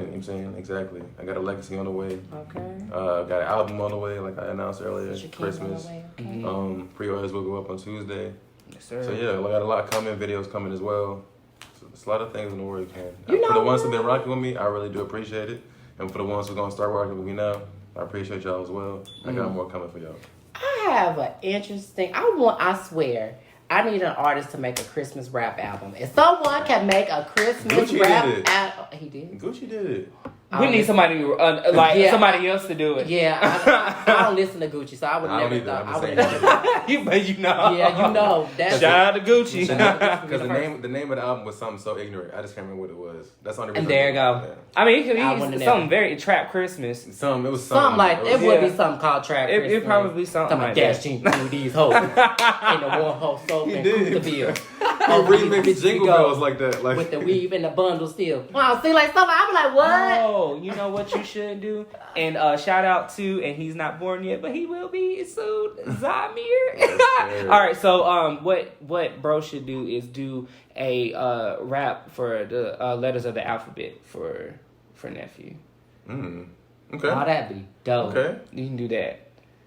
know what I'm saying? Exactly. I got a legacy on the way. Okay. Got an album on the way, like I announced earlier. Christmas. Okay. Pre-orders will go up on Tuesday. Yes, sir. So yeah, I got a lot coming. Videos coming as well. So there's a lot of things in the works, man. You For know the ones who've been rocking with me, I really do appreciate it. And for the ones who're gonna start rocking with me now, I appreciate y'all as well. I got more coming for y'all. I have an interesting. I swear, I need an artist to make a Christmas rap album. If someone can make a Christmas rap album, he did. Gucci did it. We need somebody somebody else to do it. Yeah, I don't listen to Gucci, so I would never thought. I would never. But you know. Yeah, you know. That's Shout out to Gucci. Because the name of the album was something so ignorant. I just can't remember what it was. That's the only reason. And there you go. Yeah. I mean, it I could wouldn't be have something very Trap Christmas. It was something. it would be something called Trap Christmas. It probably be something like dash through these hoes in the Warhol soap and Cruceville. cool for these remix bitches jingle to go bells like that. Like with the weave and the bundle still. Wow, see like stuff. I'm like, what? Oh, you know what you should do? And shout out to, and he's not born yet, but he will be soon, Zamir. All right, so what bro should do is do a rap for the letters of the alphabet for nephew. Okay. Oh, that'd be dope. Okay. You can do that.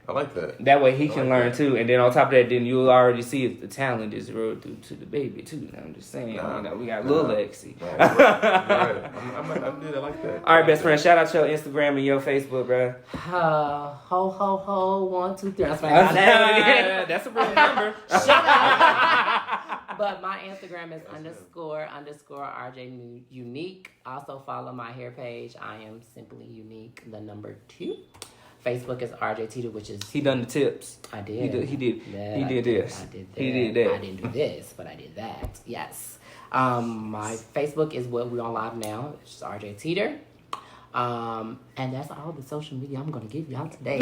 I like that. That way he can like learn that. too, and then on top of that, then you'll already see if the talent is real through to the baby too. I'm just saying, we got Lil Lexi. Right. I'm good. I like that. All right, best friend. Shout out your Instagram and your Facebook, bro. Ho ho ho 1 2 3. That's a real number. Shut up. But my Instagram is _ RJ Unique. Also follow my hair page. I am simply unique. The number 2. Facebook is RJ Teeter, which is He done the tips. I did. He did. Yeah, He did this. I did that. He did that. I didn't do this, but I did that. Yes. My Facebook is what we're on live now. It's RJ Teeter. And that's all the social media I'm gonna give y'all today.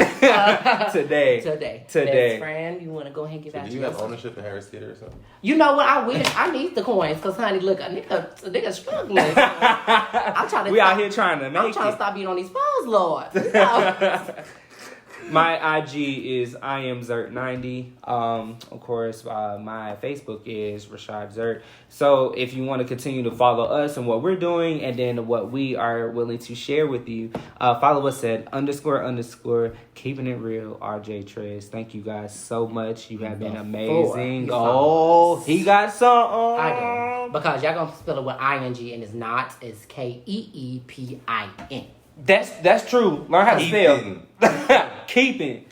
Today. Best friend, you wanna go ahead and give out Do you your have ownership in Harris Theater or something? You know what? I wish I need the coins, cause honey, look, a nigga struggling. I'm trying to. We out here trying to I'm make trying to it. stop being on these phones, Lord. You know? My IG is IamZert90. Of course, my Facebook is Rashad Zert. So if you want to continue to follow us and what we're doing, and then what we are willing to share with you, follow us at _ keeping it real, RJ Trez. Thank you guys so much. You have been amazing. Oh, he got something. I do. Because y'all gonna spell it with ing and it's not. It's Keepin. That's true. Learn how to spell. Keepin.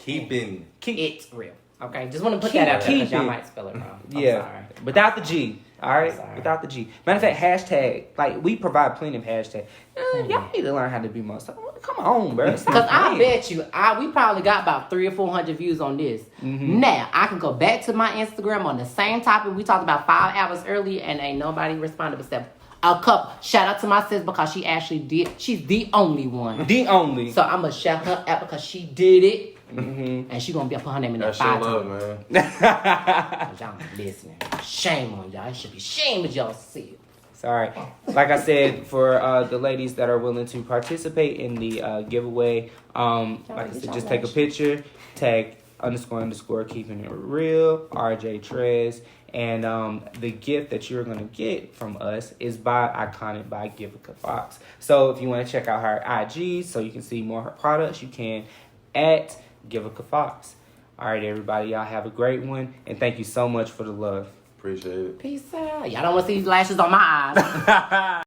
It's real. Okay, just want to put that out there because y'all might spell it wrong. I'm sorry. Without the G. All right, sorry. without the G. Matter of fact, hashtag. Like we provide plenty of hashtags. Y'all need to learn how to be more. Come on, bro. Because I bet you, we probably got about 300 or 400 views on this. Mm-hmm. Now I can go back to my Instagram on the same topic we talked about 5 hours earlier, and ain't nobody responded except a couple. Shout out to my sis because she actually did. She's the only one. The only. So I'm gonna shout her out because she did it. Mm-hmm. And she gonna be up her name in that That's your 5 love, times. man. Y'all not listening. Shame on y'all. It should be shame of y'all see. Sorry. Like I said, for the ladies that are willing to participate in the giveaway, like I said, just take a picture, tag _ keeping it real, RJ Trez, and the gift that you're gonna get from us is Iconic by Givica Fox. So if you want to check out her IG so you can see more of her products, you can at Givica Fox. All right, everybody, y'all have a great one, and thank you so much for the love. Appreciate it. Peace out. Y'all don't want to see these lashes on my eyes.